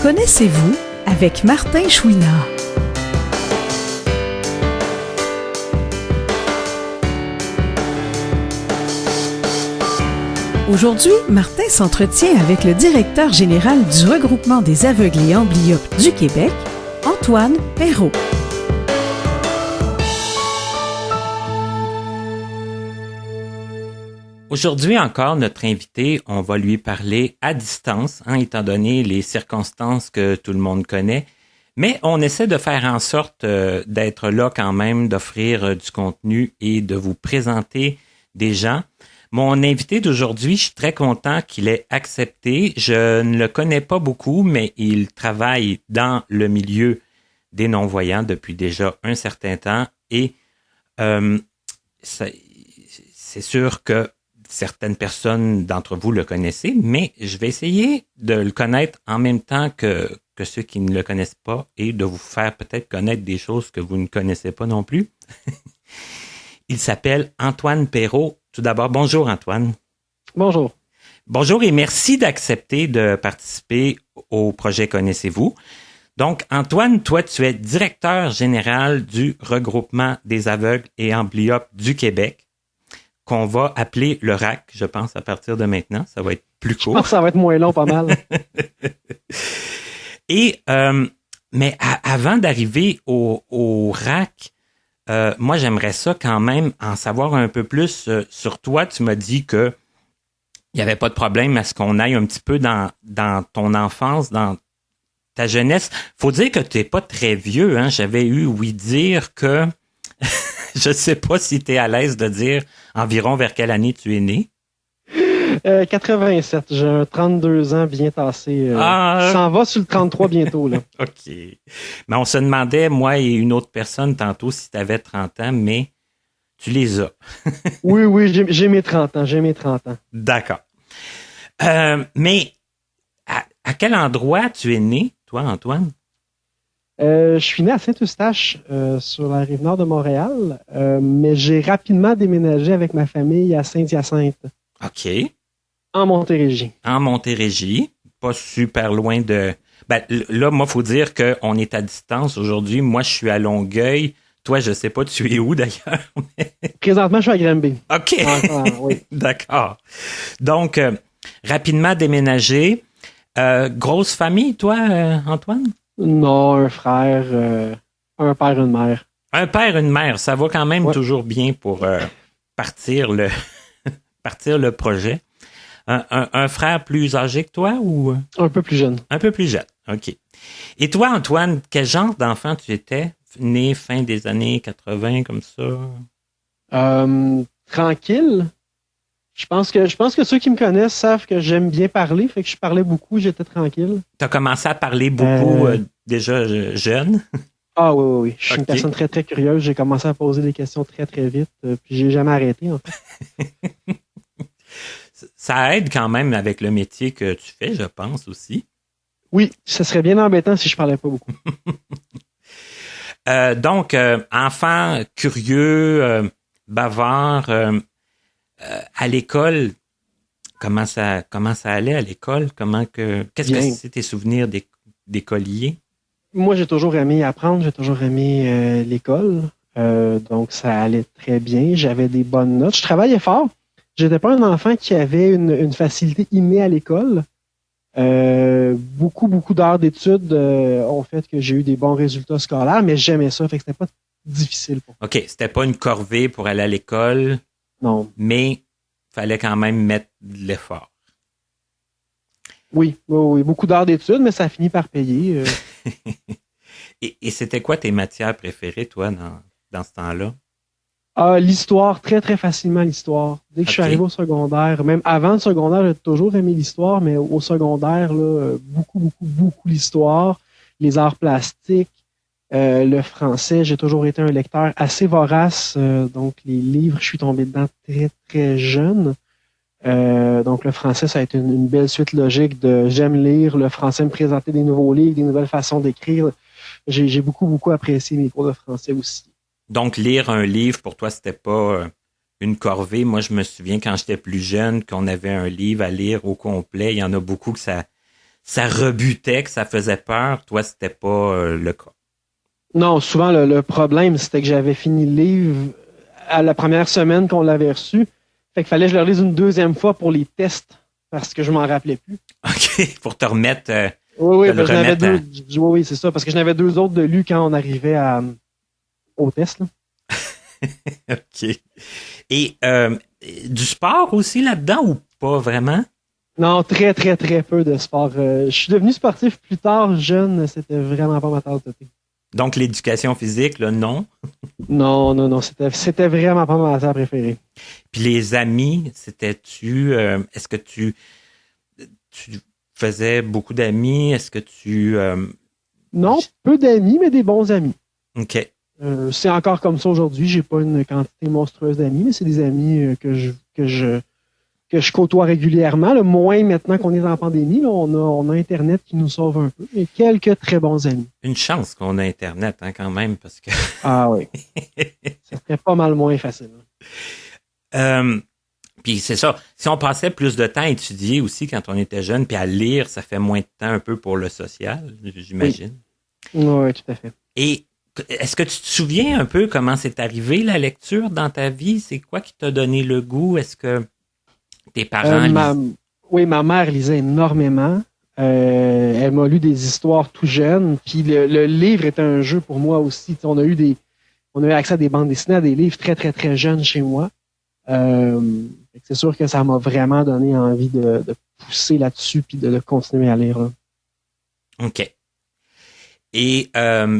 Connaissez-vous avec Martin Chouinard. Aujourd'hui, Martin s'entretient avec le directeur général du Regroupement des aveugles et amblyopes du Québec, Antoine Perrault. Aujourd'hui encore, notre invité, on va lui parler à distance, étant donné les circonstances que tout le monde connaît. Mais on essaie de faire en sorte d'être là quand même, d'offrir du contenu et de vous présenter des gens. Mon invité d'aujourd'hui, je suis très content qu'il ait accepté. Je ne le connais pas beaucoup, mais il travaille dans le milieu des non-voyants depuis déjà un certain temps. Et c'est sûr que certaines personnes d'entre vous le connaissez, mais je vais essayer de le connaître en même temps que ceux qui ne le connaissent pas et de vous faire peut-être connaître des choses que vous ne connaissez pas non plus. Il s'appelle Antoine Perrault. Tout d'abord, bonjour Antoine. Bonjour. Bonjour et merci d'accepter de participer au projet Connaissez-vous. Donc, Antoine, toi, tu es directeur général du Regroupement des aveugles et amblyopes du Québec, qu'on va appeler le RAC, je pense, à partir de maintenant. Ça va être plus court. Je pense que ça va être moins long, pas mal. Et, mais avant d'arriver au RAC, moi, j'aimerais ça quand même en savoir un peu plus sur toi. Tu m'as dit que il n'y avait pas de problème à ce qu'on aille un petit peu dans ton enfance, dans ta jeunesse. Faut dire que tu n'es pas très vieux. J'avais eu ouï dire que... Je sais pas si tu es à l'aise de dire environ vers quelle année tu es né. 87. J'ai 32 ans bien tassé. Ça en va sur le 33 bientôt, là. OK. Mais on se demandait, moi et une autre personne tantôt, si tu avais 30 ans, mais tu les as. Oui, j'ai mes 30 ans. D'accord. Mais à quel endroit tu es né, toi, Antoine? Je suis né à Saint-Eustache, sur la rive nord de Montréal, mais j'ai rapidement déménagé avec ma famille à Saint-Hyacinthe. OK. En Montérégie. En Montérégie, pas super loin de... Ben, là, moi, faut dire qu'on est à distance aujourd'hui. Moi, je suis à Longueuil. Toi, je sais pas, tu es où d'ailleurs? Présentement, je suis à Granby. OK. Oui. D'accord. Donc, rapidement déménagé. Grosse famille, toi, Antoine? Non, un frère, un père, une mère. Un père, une mère, ça va quand même toujours bien pour partir le projet. Un frère plus âgé que toi ou? Un peu plus jeune. Un peu plus jeune, OK. Et toi, Antoine, quel genre d'enfant tu étais? Né fin des années 80, comme ça? Tranquille. Je pense que ceux qui me connaissent savent que j'aime bien parler, fait que je parlais beaucoup, j'étais tranquille. Tu as commencé à parler beaucoup déjà jeune? Ah oui. Je suis une personne très, très curieuse. J'ai commencé à poser des questions très, très vite, puis j'ai jamais arrêté, en fait. Ça aide quand même avec le métier que tu fais, je pense, aussi. Oui, ce serait bien embêtant si je parlais pas beaucoup. Donc, enfant curieux, bavard... à l'école, comment ça allait à l'école? Qu'est-ce que c'est tes souvenirs d'écolier? Moi, j'ai toujours aimé apprendre, j'ai toujours aimé l'école. Donc, ça allait très bien. J'avais des bonnes notes. Je travaillais fort. J'étais pas un enfant qui avait une facilité innée à l'école. Beaucoup d'heures d'études ont fait que j'ai eu des bons résultats scolaires, mais j'aimais ça, fait que c'était pas difficile pour moi. OK, c'était pas une corvée pour aller à l'école. Non. Mais il fallait quand même mettre de l'effort. Oui. Beaucoup d'heures d'études, mais ça a fini par payer. Et c'était quoi tes matières préférées, toi, dans ce temps-là? L'histoire, très, très facilement l'histoire. Dès que je suis arrivé au secondaire, même avant le secondaire, j'ai toujours aimé l'histoire, mais au secondaire, là, beaucoup l'histoire, les arts plastiques, le français, j'ai toujours été un lecteur assez vorace, donc les livres, je suis tombé dedans très, très jeune. Donc le français, ça a été une belle suite logique de j'aime lire, le français me présentait des nouveaux livres, des nouvelles façons d'écrire. J'ai beaucoup apprécié mes cours de français aussi. Donc lire un livre, pour toi, c'était pas une corvée. Moi, je me souviens quand j'étais plus jeune qu'on avait un livre à lire au complet. Il y en a beaucoup que ça ça rebutait, que ça faisait peur. Toi, c'était pas le cas. Non, souvent, le problème, c'était que j'avais fini le livre à la première semaine qu'on l'avait reçu. Fait qu'il fallait que je le relise une deuxième fois pour les tests, parce que je m'en rappelais plus. OK, pour te remettre... Oui, oui, c'est ça, parce que j'en avais 2 autres de lus quand on arrivait au test. Là. OK. Et du sport aussi là-dedans ou pas vraiment? Non, très, très, très peu de sport. Je suis devenu sportif plus tard, jeune, c'était vraiment pas ma tasse de thé. Donc, l'éducation physique, là, non? Non, c'était vraiment pas ma matière préférée. Puis les amis, c'était-tu... est-ce que tu faisais beaucoup d'amis? Est-ce que tu... Non, peu d'amis, mais des bons amis. OK. C'est encore comme ça aujourd'hui. J'ai pas une quantité monstrueuse d'amis, mais c'est des amis que je côtoie régulièrement. Là, moins maintenant qu'on est en pandémie. Là, on a Internet qui nous sauve un peu. Mais quelques très bons amis. Une chance qu'on a Internet, hein, quand même, parce que... Ah oui. Ça serait pas mal moins facile. Puis c'est ça. Si on passait plus de temps à étudier aussi quand on était jeune, puis à lire, ça fait moins de temps un peu pour le social, j'imagine. Oui, tout à fait. Et est-ce que tu te souviens un peu comment c'est arrivé la lecture dans ta vie? C'est quoi qui t'a donné le goût? Est-ce que tes parents Oui, ma mère lisait énormément. Elle m'a lu des histoires tout jeune. Puis le livre était un jeu pour moi aussi. On a eu accès à des bandes dessinées, à des livres très, très, très jeunes chez moi. C'est sûr que ça m'a vraiment donné envie de pousser là-dessus puis de continuer à lire. Là. OK. Et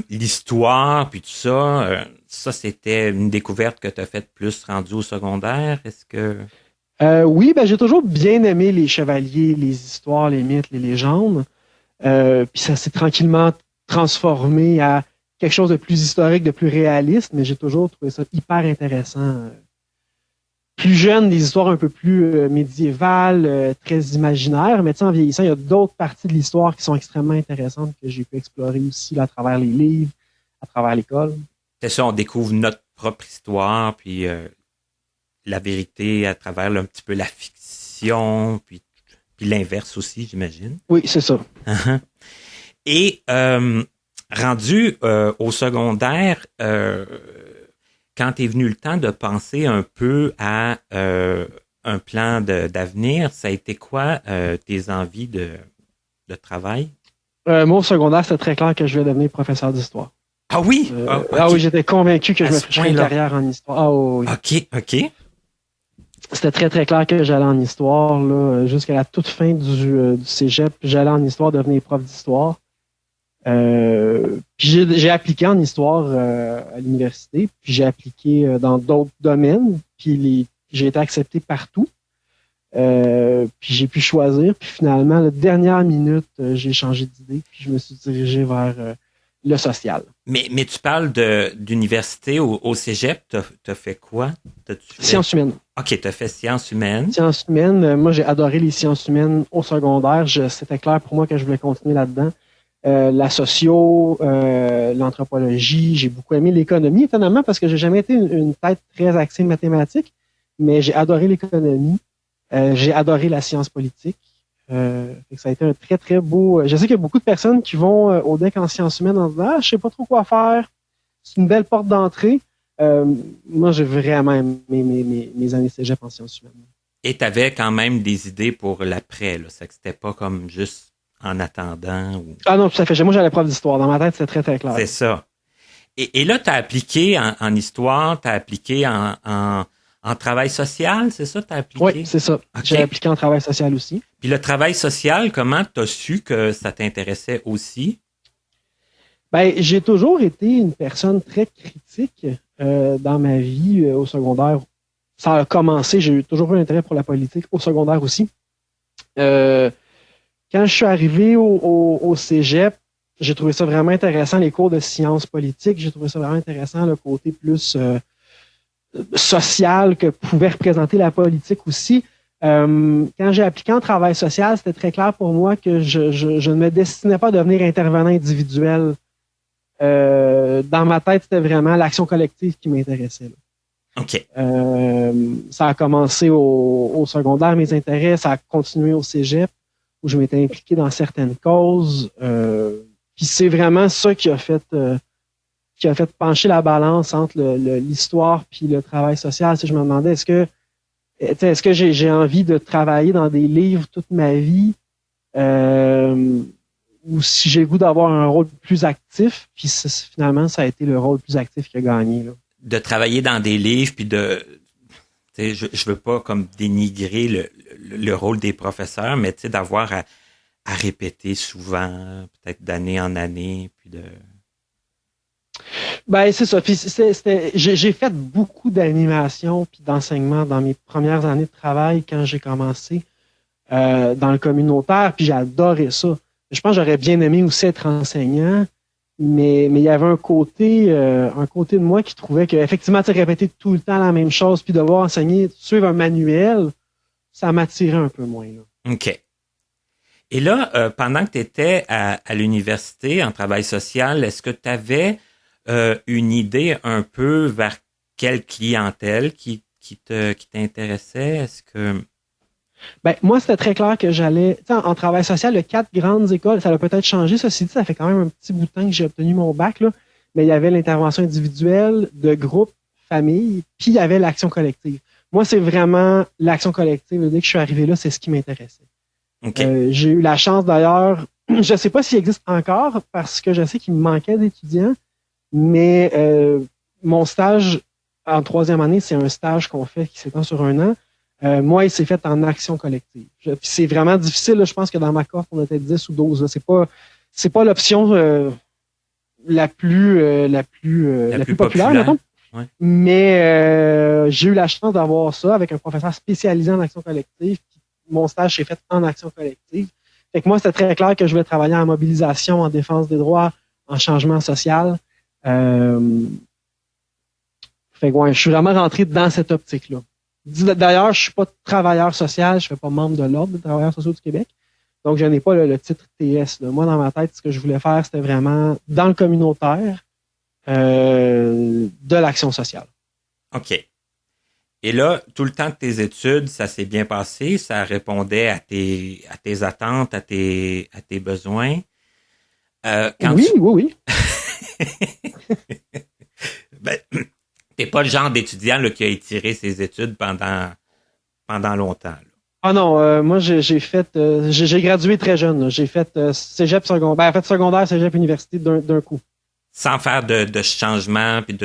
l'histoire, puis tout ça, ça, c'était une découverte que tu as faite plus rendue au secondaire. Est-ce que... Oui, j'ai toujours bien aimé les chevaliers, les histoires, les mythes, les légendes. Puis ça s'est tranquillement transformé à quelque chose de plus historique, de plus réaliste, mais j'ai toujours trouvé ça hyper intéressant. Plus jeune, des histoires un peu plus médiévales, très imaginaires, mais en vieillissant, il y a d'autres parties de l'histoire qui sont extrêmement intéressantes que j'ai pu explorer aussi là, à travers les livres, à travers l'école. C'est ça, on découvre notre propre histoire, puis la vérité à travers un petit peu la fiction, puis l'inverse aussi, j'imagine. Oui, c'est ça. Et rendu au secondaire, quand est venu le temps de penser un peu à un plan d'avenir, ça a été quoi tes envies de travail? Moi, au secondaire, c'était très clair que je voulais devenir professeur d'histoire. Ah oui? Okay. Ah oui, j'étais convaincu que je me ferais une carrière en histoire. Ah oui. OK. C'était très, très clair que j'allais en histoire. Là, jusqu'à la toute fin du cégep, j'allais en histoire devenir prof d'histoire. Puis j'ai appliqué en histoire à l'université, puis j'ai appliqué dans d'autres domaines, puis j'ai été accepté partout. Puis j'ai pu choisir, puis finalement, la dernière minute, j'ai changé d'idée, puis je me suis dirigé vers le social. Mais tu parles d'université au cégep, t'as fait quoi? Sciences humaines. OK, t'as fait sciences humaines. Sciences humaines, moi j'ai adoré les sciences humaines au secondaire, c'était clair pour moi que je voulais continuer là-dedans. La socio, l'anthropologie, j'ai beaucoup aimé l'économie, étonnamment, parce que j'ai jamais été une tête très axée mathématiques, mais j'ai adoré l'économie, j'ai adoré la science politique. Ça a été un très, très beau... Je sais qu'il y a beaucoup de personnes qui vont au DEC en sciences humaines en disant « Ah, je sais pas trop quoi faire, c'est une belle porte d'entrée. » Moi, j'ai vraiment aimé mes années cégep en sciences humaines. Et tu avais quand même des idées pour l'après, là. C'est que c'était pas comme juste en attendant. Ou... Ah non, tout à fait. Moi, j'avais prof d'histoire. Dans ma tête, c'était très, très clair. C'est ça. Et là, tu as appliqué en histoire, tu as appliqué en travail social, c'est ça? T'as appliqué? Oui, c'est ça. Okay. J'ai appliqué en travail social aussi. Puis le travail social, comment tu as su que ça t'intéressait aussi? J'ai toujours été une personne très critique dans ma vie au secondaire. Ça a commencé, j'ai toujours eu un intérêt pour la politique au secondaire aussi. Quand je suis arrivé au cégep, j'ai trouvé ça vraiment intéressant, les cours de sciences politiques. J'ai trouvé ça vraiment intéressant, le côté plus social que pouvait représenter la politique aussi. Quand j'ai appliqué en travail social, c'était très clair pour moi que je ne me destinais pas à devenir intervenant individuel. Dans ma tête, c'était vraiment l'action collective qui m'intéressait. Là. OK. Ça a commencé au secondaire, mes intérêts, ça a continué au cégep. où je m'étais impliqué dans certaines causes. Puis c'est vraiment ça qui a fait pencher la balance entre l'histoire puis le travail social. Je me demandais, est-ce que j'ai envie de travailler dans des livres toute ma vie, ou si j'ai le goût d'avoir un rôle plus actif. Puis finalement, ça a été le rôle plus actif qui a gagné, là. De travailler dans des livres, puis je veux pas comme dénigrer le rôle des professeurs, mais d'avoir à répéter souvent, peut-être d'année en année, puis de... Ben, c'est ça. Puis j'ai fait beaucoup d'animation puis d'enseignement dans mes premières années de travail quand j'ai commencé dans le communautaire, puis j'ai adoré ça. Je pense que j'aurais bien aimé aussi être enseignant, mais il y avait un côté de moi qui trouvait que effectivement, répéter tout le temps la même chose puis devoir enseigner, suivre un manuel, ça m'attirait un peu moins, là. OK. Et là, pendant que tu étais à l'université en travail social, est-ce que tu avais une idée un peu vers quelle clientèle qui t'intéressait? Est-ce que... Ben, moi, c'était très clair que j'allais... En travail social, il y a 4 grandes écoles. Ça a peut-être changé. Ceci dit, ça fait quand même un petit bout de temps que j'ai obtenu mon bac, là. Mais il y avait l'intervention individuelle, de groupe, famille, puis il y avait l'action collective. Moi, c'est vraiment l'action collective. Dès que je suis arrivé là, c'est ce qui m'intéressait. Okay. J'ai eu la chance, d'ailleurs... Je ne sais pas s'il existe encore, parce que je sais qu'il me manquait d'étudiants, mais mon stage en 3e année, c'est un stage qu'on fait qui s'étend sur 1 an. Moi, il s'est fait en action collective. C'est vraiment difficile. Là, je pense que dans ma cohorte, on était 10 ou 12. Là. C'est pas l'option la plus populaire, mettons. Ouais. Mais j'ai eu la chance d'avoir ça avec un professeur spécialisé en action collective. Puis mon stage s'est fait en action collective. Fait que moi, c'était très clair que je voulais travailler en mobilisation, en défense des droits, en changement social. Fait que ouais, je suis vraiment rentré dans cette optique-là. D'ailleurs, je suis pas travailleur social, je fais pas membre de l'Ordre des travailleurs sociaux du Québec. Donc, je n'ai pas le titre TS. Là. Moi, dans ma tête, ce que je voulais faire, c'était vraiment dans le communautaire de l'action sociale. OK. Et là, tout le temps de tes études, ça s'est bien passé, ça répondait à tes attentes, à tes besoins. Oui. Ben, t'es pas le genre d'étudiant là, qui a étiré ses études pendant longtemps. Là. Ah non, moi j'ai gradué très jeune. Là. J'ai fait cégep secondaire, secondaire, cégep université d'un coup. Sans faire de changement puis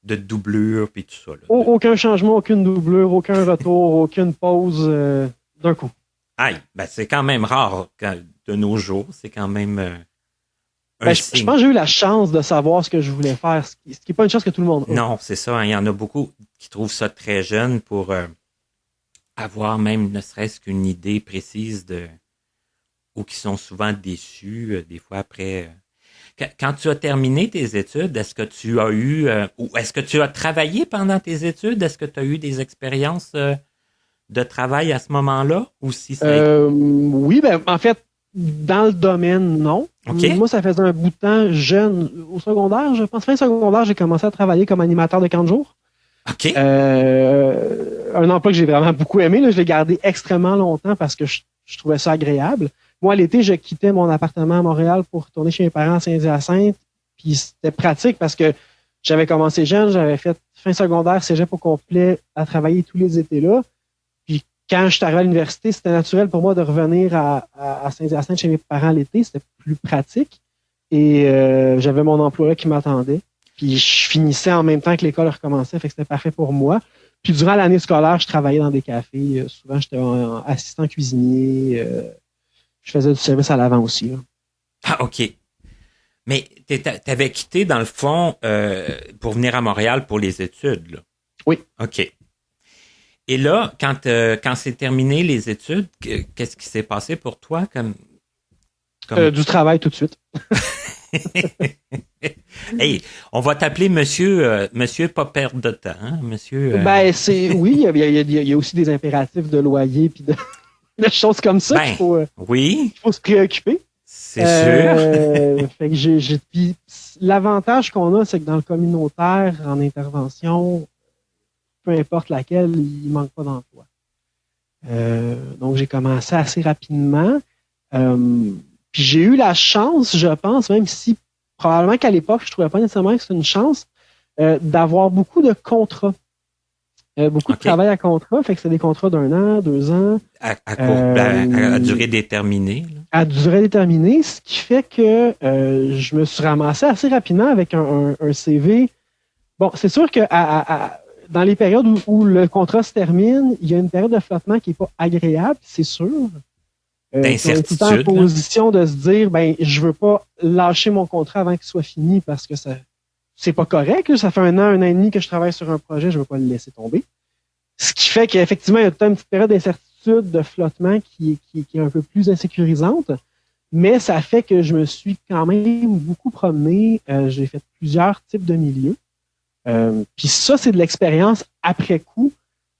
de doublure puis tout ça. Là. Aucun changement, aucune doublure, aucun retour, aucune pause d'un coup. Aïe, ben c'est quand même rare de nos jours. C'est quand même je pense que j'ai eu la chance de savoir ce que je voulais faire, ce qui n'est pas une chose que tout le monde a. Non, c'est ça. Hein, il y en a beaucoup qui trouvent ça très jeune pour avoir même ne serait-ce qu'une idée précise ou qui sont souvent déçus des fois après. Quand tu as terminé tes études, est-ce que tu as eu ou est-ce que tu as travaillé pendant tes études? Est-ce que tu as eu des expériences de travail à ce moment-là? Ou si oui, ben en fait, dans le domaine, non. Okay. Moi, ça faisait un bout de temps jeune. Au secondaire, je pense, fin secondaire, j'ai commencé à travailler comme animateur de camp de jour. OK. Un emploi que j'ai vraiment beaucoup aimé. Là, je l'ai gardé extrêmement longtemps parce que je trouvais ça agréable. Moi, l'été, je quittais mon appartement à Montréal pour retourner chez mes parents à Saint-Hyacinthe. Puis c'était pratique parce que j'avais commencé jeune, j'avais fait fin secondaire, cégep au complet, à travailler tous les étés là. Puis quand je suis arrivé à l'université, c'était naturel pour moi de revenir à Saint-Hyacinthe chez mes parents l'été. C'était plus pratique. Et j'avais mon emploi là qui m'attendait. Puis je finissais en même temps que l'école recommençait, fait que c'était parfait pour moi. Puis durant l'année scolaire, je travaillais dans des cafés. Souvent, j'étais assistant cuisinier. Je faisais du service à l'avant aussi. Là. Ah, OK. Mais t'avais quitté, dans le fond, pour venir à Montréal pour les études, là. Oui. OK. Et là, quand c'est terminé les études, qu'est-ce qui s'est passé pour toi comme... Du travail tout de suite. Hey, on va t'appeler monsieur pas perdre de temps, hein? Monsieur. Ben oui, il y a aussi des impératifs de loyer puis de choses comme ça. Oui. Il faut se préoccuper. C'est sûr. Fait que puis l'avantage qu'on a, c'est que dans le communautaire, en intervention, peu importe laquelle, il manque pas d'emploi. Donc, j'ai commencé assez rapidement. Puis j'ai eu la chance, je pense, même si probablement qu'à l'époque, je trouvais pas nécessairement que c'était une chance, d'avoir beaucoup de contrats. Beaucoup de travail à contrat, fait que c'est des contrats d'1 an, 2 ans. À durée déterminée. Là. À durée déterminée, ce qui fait que je me suis ramassé assez rapidement avec un CV. Bon, c'est sûr que dans les périodes où le contrat se termine, il y a une période de flottement qui n'est pas agréable, c'est sûr. D'incertitude. On est tout en position de se dire, ben, je veux pas lâcher mon contrat avant qu'il soit fini parce que c'est pas correct. Là. Ça fait 1 an et demi que je travaille sur un projet, je veux pas le laisser tomber. Ce qui fait qu'effectivement, il y a toute une petite période d'incertitude, de flottement qui est un peu plus insécurisante. Mais ça fait que je me suis quand même beaucoup promené. J'ai fait plusieurs types de milieux. Puis ça, c'est de l'expérience après coup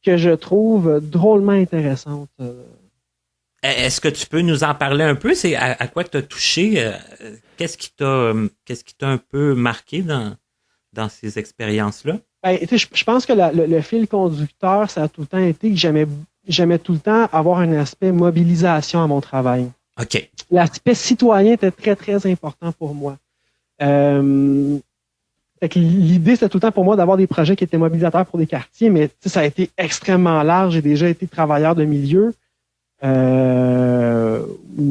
que je trouve drôlement intéressante. Est-ce que tu peux nous en parler un peu? C'est à quoi tu as touché? Qu'est-ce qui t'a un peu marqué dans ces expériences-là? Ben, je pense que le fil conducteur, ça a tout le temps été que j'aimais tout le temps avoir un aspect mobilisation à mon travail. OK. L'aspect citoyen était très, très important pour moi. Fait que l'idée, c'était tout le temps pour moi d'avoir des projets qui étaient mobilisateurs pour des quartiers, mais ça a été extrêmement large. J'ai déjà été travailleur de milieu. Où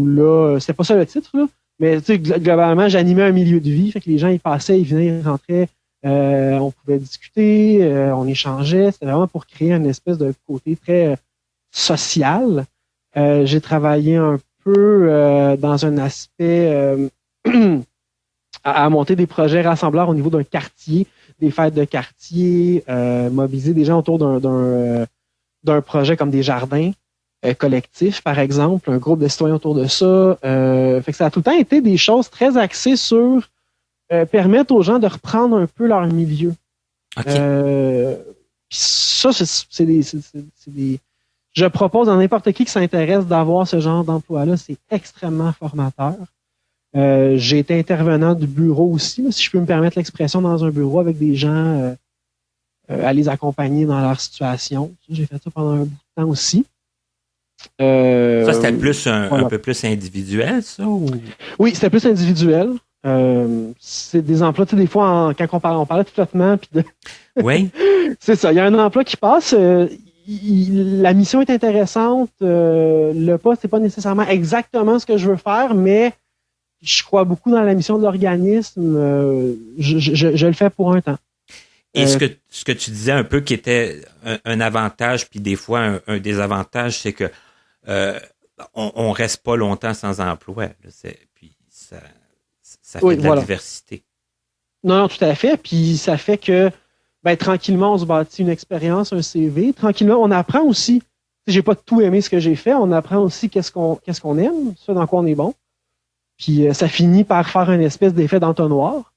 là, c'était pas ça le titre, là, mais globalement, j'animais un milieu de vie. Fait que les gens, ils passaient, ils venaient, ils rentraient. On pouvait discuter, on échangeait. C'était vraiment pour créer une espèce de côté très social. J'ai travaillé un peu dans un aspect à monter des projets rassembleurs au niveau d'un quartier, des fêtes de quartier, mobiliser des gens autour d'un projet comme des jardins collectifs, par exemple, un groupe de citoyens autour de ça. Fait que ça a tout le temps été des choses très axées sur permettre aux gens de reprendre un peu leur milieu. Okay. Ça, c'est des. Je propose à n'importe qui s'intéresse d'avoir ce genre d'emploi-là. C'est extrêmement formateur. J'ai été intervenant du bureau aussi, là, si je peux me permettre l'expression, dans un bureau avec des gens à les accompagner dans leur situation. J'ai fait ça pendant un bout de temps aussi. Ça, c'était plus un peu plus individuel, ça? Ou... Oui, c'était plus individuel. C'est des emplois, tu sais, des fois, quand on parlait de flottement, puis de... Oui. C'est ça, il y a un emploi qui passe, la mission est intéressante, le poste n'est pas nécessairement exactement ce que je veux faire, mais je crois beaucoup dans la mission de l'organisme, je le fais pour un temps. Et ce que tu disais un peu qui était un avantage, puis des fois un désavantage, c'est que on reste pas longtemps sans emploi. Là, puis ça fait de la diversité. Non, tout à fait. Puis ça fait que tranquillement, on se bâtit une expérience, un CV. Tranquillement, on apprend aussi. J'ai pas tout aimé ce que j'ai fait. On apprend aussi qu'est-ce qu'on aime, ce dans quoi on est bon. Puis ça finit par faire une espèce d'effet d'entonnoir.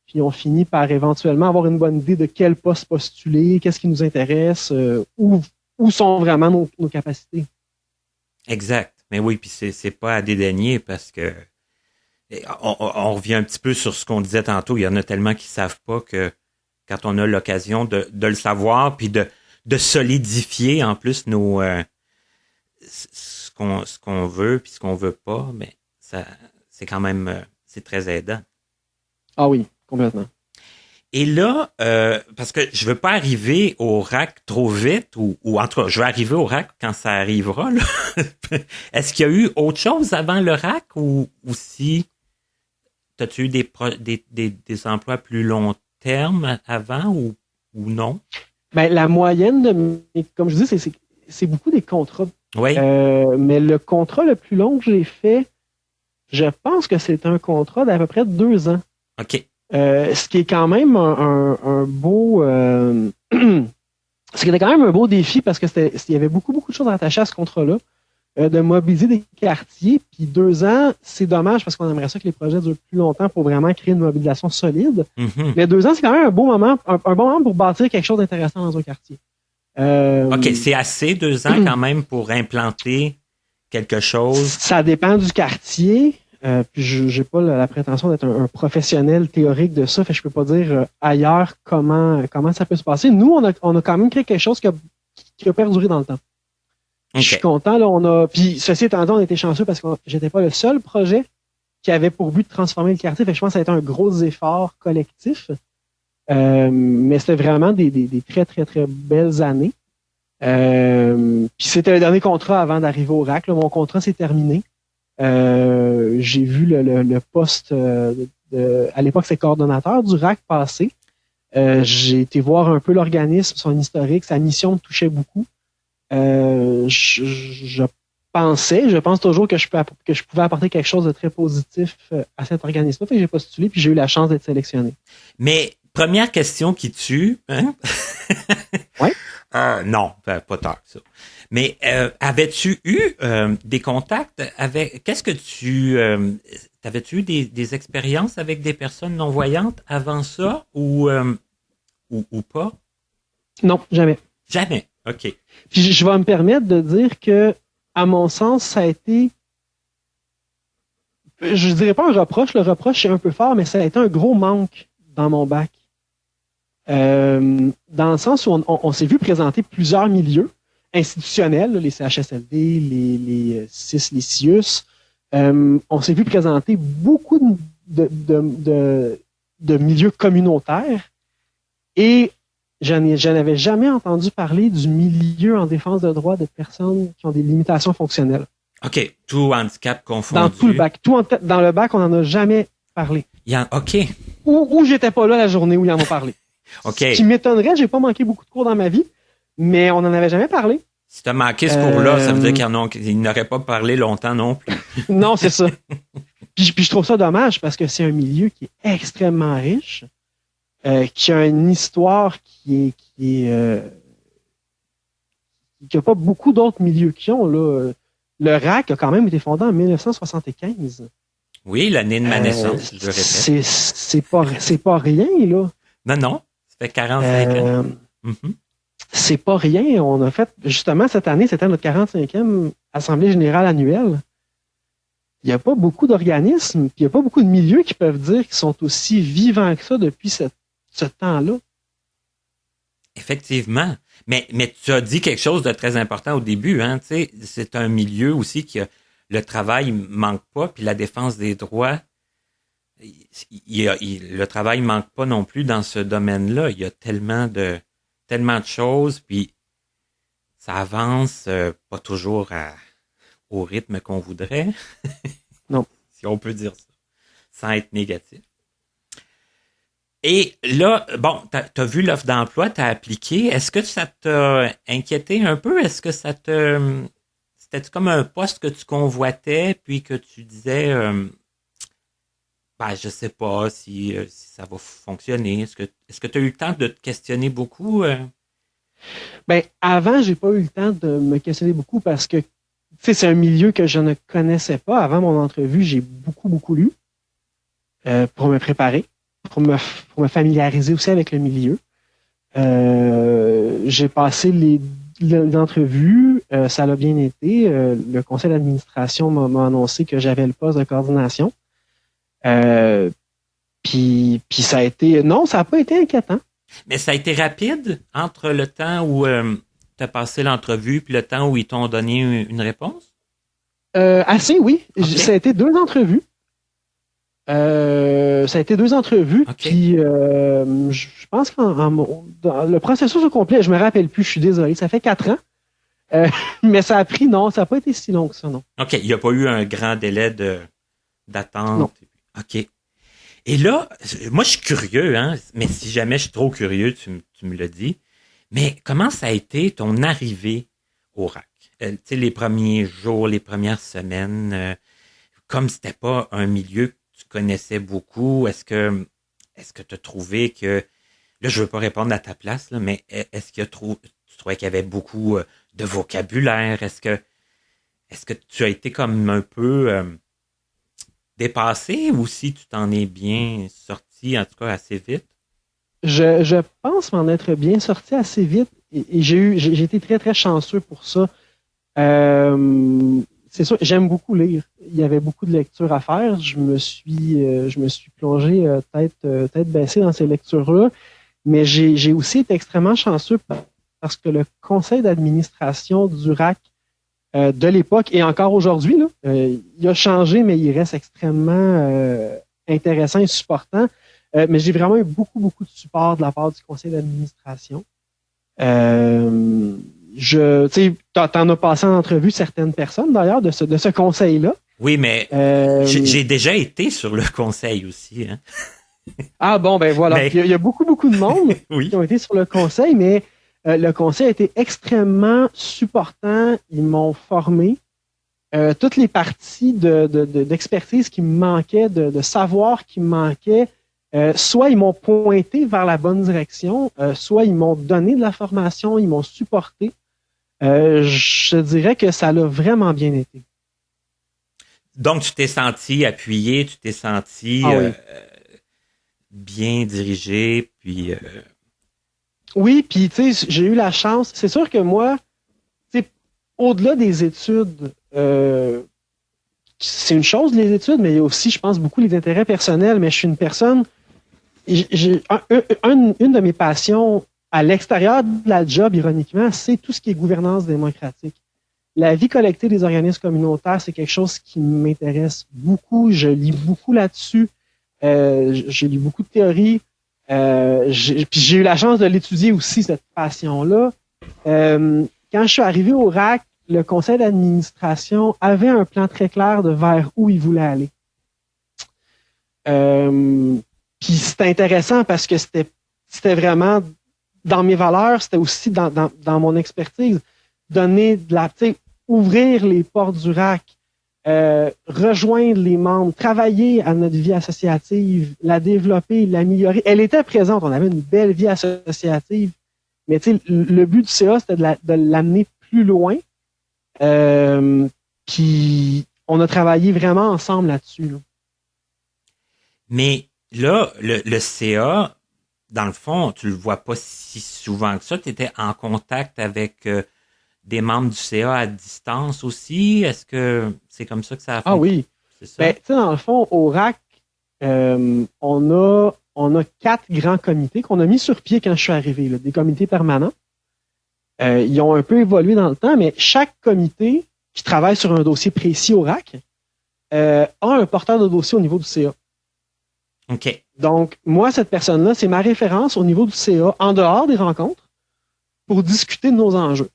Puis on finit par éventuellement avoir une bonne idée de quel poste postuler, qu'est-ce qui nous intéresse, où sont vraiment nos capacités. Exact. Mais oui, puis c'est pas à dédaigner parce que on revient un petit peu sur ce qu'on disait tantôt. Il y en a tellement qui savent pas que quand on a l'occasion de le savoir, puis de solidifier en plus nos ce qu'on veut puis ce qu'on veut pas, mais ça c'est quand même c'est très aidant. Ah oui, complètement. Et là, parce que je veux pas arriver au RAC trop vite, ou en tout cas, je vais arriver au RAC quand ça arrivera. Là. Est-ce qu'il y a eu autre chose avant le RAC ou si as-tu eu des emplois plus long terme avant ou non? La moyenne comme je dis, c'est beaucoup des contrats. Oui. Mais le contrat le plus long que j'ai fait, je pense que c'est un contrat d'à peu près 2 ans. OK. Ce qui est quand même un beau ce qui était quand même un beau défi parce que il y avait beaucoup de choses attachées à ce contrat-là, de mobiliser des quartiers. Puis 2 ans, c'est dommage parce qu'on aimerait ça que les projets durent plus longtemps pour vraiment créer une mobilisation solide. Mm-hmm. Mais 2 ans, c'est quand même un beau moment, un bon moment pour bâtir quelque chose d'intéressant dans un quartier. OK, c'est assez 2 ans quand même pour implanter quelque chose. Ça dépend du quartier. Puis j'ai pas la prétention d'être un professionnel théorique de ça, fait que je peux pas dire ailleurs comment ça peut se passer. Nous, on a quand même créé quelque chose qui a perduré dans le temps. Je suis content, là, puis ceci étant dit, on était chanceux parce que j'étais pas le seul projet qui avait pour but de transformer le quartier. Fait que je pense que ça a été un gros effort collectif. Mais c'était vraiment des très, très, très belles années. Puis c'était le dernier contrat avant d'arriver au RAC. Là. Mon contrat s'est terminé. J'ai vu le poste à l'époque, c'est coordonnateur du RAC passé. J'ai été voir un peu l'organisme, son historique, sa mission me touchait beaucoup. Je pense toujours que je pouvais apporter quelque chose de très positif à cet organisme-là. Fait que j'ai postulé puis j'ai eu la chance d'être sélectionné. Mais première question qui tue, hein? Ouais. Non, pas tant que ça. Mais avais-tu eu des contacts avec... T'avais-tu eu des expériences avec des personnes non-voyantes avant ça ou pas? Non, jamais. Jamais, OK. Puis je vais me permettre de dire que, à mon sens, ça a été... Je dirais pas un reproche, le reproche c'est un peu fort, mais ça a été un gros manque dans mon bac. Dans le sens où on s'est vu présenter plusieurs milieux institutionnels, les CHSLD, les CIS, les CIUS. On s'est vu présenter beaucoup de milieux communautaires et je n'avais jamais entendu parler du milieu en défense de droits de personnes qui ont des limitations fonctionnelles. OK, tout handicap confondu. Dans tout le bac. Dans le bac, on n'en a jamais parlé. OK. Ou j'étais pas là la journée où ils en ont parlé. OK. Ce qui m'étonnerait, j'ai pas manqué beaucoup de cours dans ma vie, mais on n'en avait jamais parlé. Si t'as manqué ce cours-là, ça veut dire qu'ils n'auraient pas parlé longtemps non plus. Non, c'est ça. Puis je trouve ça dommage parce que c'est un milieu qui est extrêmement riche, qui a une histoire qui a pas beaucoup d'autres milieux qui ont, là. Le RAC a quand même été fondé en 1975. Oui, l'année de ma naissance, je répète. C'est pas rien, là. Non, ça fait 45 ans. Mm-hmm. C'est pas rien. On a fait, justement, cette année, c'était notre 45e Assemblée générale annuelle. Il n'y a pas beaucoup d'organismes, puis il n'y a pas beaucoup de milieux qui peuvent dire qu'ils sont aussi vivants que ça depuis ce temps-là. Effectivement. Mais tu as dit quelque chose de très important au début, hein. Tu sais, c'est un milieu aussi que le travail manque pas, puis la défense des droits, le travail manque pas non plus dans ce domaine-là. Il y a tellement de choses, puis ça avance pas toujours au rythme qu'on voudrait. Non. Si on peut dire ça, sans être négatif. Et là, bon, t'as vu l'offre d'emploi, t'as appliqué. Est-ce que ça t'a inquiété un peu? Est-ce que c'était comme un poste que tu convoitais, puis que tu disais, je sais pas si ça va fonctionner. Est-ce que tu as eu le temps de te questionner beaucoup? Avant, j'ai pas eu le temps de me questionner beaucoup parce que c'est un milieu que je ne connaissais pas. Avant mon entrevue, j'ai beaucoup lu pour me préparer, pour me familiariser aussi avec le milieu. J'ai passé l'entrevue, ça a bien été. Le conseil d'administration m'a annoncé que j'avais le poste de coordination. Puis ça a été... Non, ça n'a pas été inquiétant. Mais ça a été rapide entre le temps où tu as passé l'entrevue puis le temps où ils t'ont donné une réponse? Assez, oui. Okay. Ça a été 2 entrevues. Okay. Puis je pense dans le processus au complet, je me rappelle plus, je suis désolé, ça fait 4 ans. Mais ça n'a pas été si long que ça, non. OK, il n'y a pas eu un grand délai d'attente. Non. OK. Et là, moi, je suis curieux, hein, mais si jamais je suis trop curieux, tu me le dis. Mais comment ça a été ton arrivée au RAC? Tu sais, les premiers jours, les premières semaines, comme c'était pas un milieu que tu connaissais beaucoup, est-ce que tu as trouvé que... Là, je veux pas répondre à ta place, là, mais est-ce que tu trouvais qu'il y avait beaucoup de vocabulaire? Est-ce que tu as été comme un peu... dépassé ou si tu t'en es bien sorti, en tout cas assez vite? Je pense m'en être bien sorti assez vite et j'ai été très, très chanceux pour ça. C'est sûr, j'aime beaucoup lire. Il y avait beaucoup de lectures à faire. Je me suis plongé tête baissée dans ces lectures-là, mais j'ai aussi été extrêmement chanceux parce que le conseil d'administration du RAC de l'époque et encore aujourd'hui. Il a changé, mais il reste extrêmement intéressant et supportant. Mais j'ai vraiment eu beaucoup, beaucoup de support de la part du conseil d'administration. T'en as passé en entrevue certaines personnes, d'ailleurs, de ce conseil-là. Oui, mais j'ai déjà été sur le conseil aussi. Hein? Ah bon, ben voilà. Mais... Il y a beaucoup, beaucoup de monde oui. qui ont été sur le conseil, mais le conseil a été extrêmement supportant. Ils m'ont formé. Toutes les parties d'expertise qui me manquaient, de savoir qui me manquaient, soit ils m'ont pointé vers la bonne direction, soit ils m'ont donné de la formation, ils m'ont supporté. Je dirais que ça l'a vraiment bien été. Donc, tu t'es senti appuyé, tu t'es senti bien dirigé, puis... Oui, puis tu sais, j'ai eu la chance. C'est sûr que moi, au-delà des études, c'est une chose les études, mais il y a aussi, je pense, beaucoup les intérêts personnels. Mais je suis une personne... une de mes passions à l'extérieur de la job, ironiquement, c'est tout ce qui est gouvernance démocratique. La vie collective des organismes communautaires, c'est quelque chose qui m'intéresse beaucoup. Je lis beaucoup là-dessus. J'ai lu beaucoup de théories. Puis j'ai eu la chance de l'étudier aussi, cette passion-là. Quand je suis arrivé au RAC, le conseil d'administration avait un plan très clair de vers où il voulait aller. Puis c'était intéressant parce que c'était vraiment dans mes valeurs, c'était aussi dans mon expertise. Donner de la, ouvrir les portes du RAC, rejoindre les membres, travailler à notre vie associative, la développer, l'améliorer. Elle était présente, on avait une belle vie associative, mais le but du CA, c'était de l'amener plus loin. Puis on a travaillé vraiment ensemble là-dessus. Là. Mais là, le CA, dans le fond, tu le vois pas si souvent que ça. Tu étais en contact avec des membres du CA à distance aussi. Est-ce que c'est comme ça que ça a fait? Ah oui. C'est ça? Ben, tu sais, dans le fond, au RAC, on a 4 grands comités qu'on a mis sur pied quand je suis arrivé, là, des comités permanents. Ils ont un peu évolué dans le temps, mais chaque comité qui travaille sur un dossier précis au RAC a un porteur de dossier au niveau du CA. OK. Donc, moi, cette personne-là, c'est ma référence au niveau du CA, en dehors des rencontres, pour discuter de nos enjeux.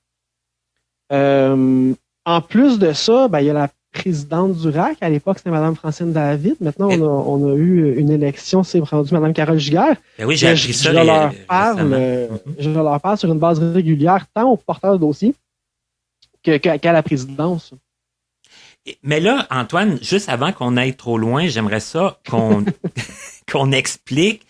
En plus de ça, ben, il y a la présidente du RAC. À l'époque, c'était Mme Francine David. Maintenant, on a eu une élection, c'est rendu Mme Carole Giguère. Ben oui, j'ai appris ça. Je leur parle sur une base régulière, tant au porteur de dossier qu'à la présidence. Mais là, Antoine, juste avant qu'on aille trop loin, j'aimerais ça qu'on explique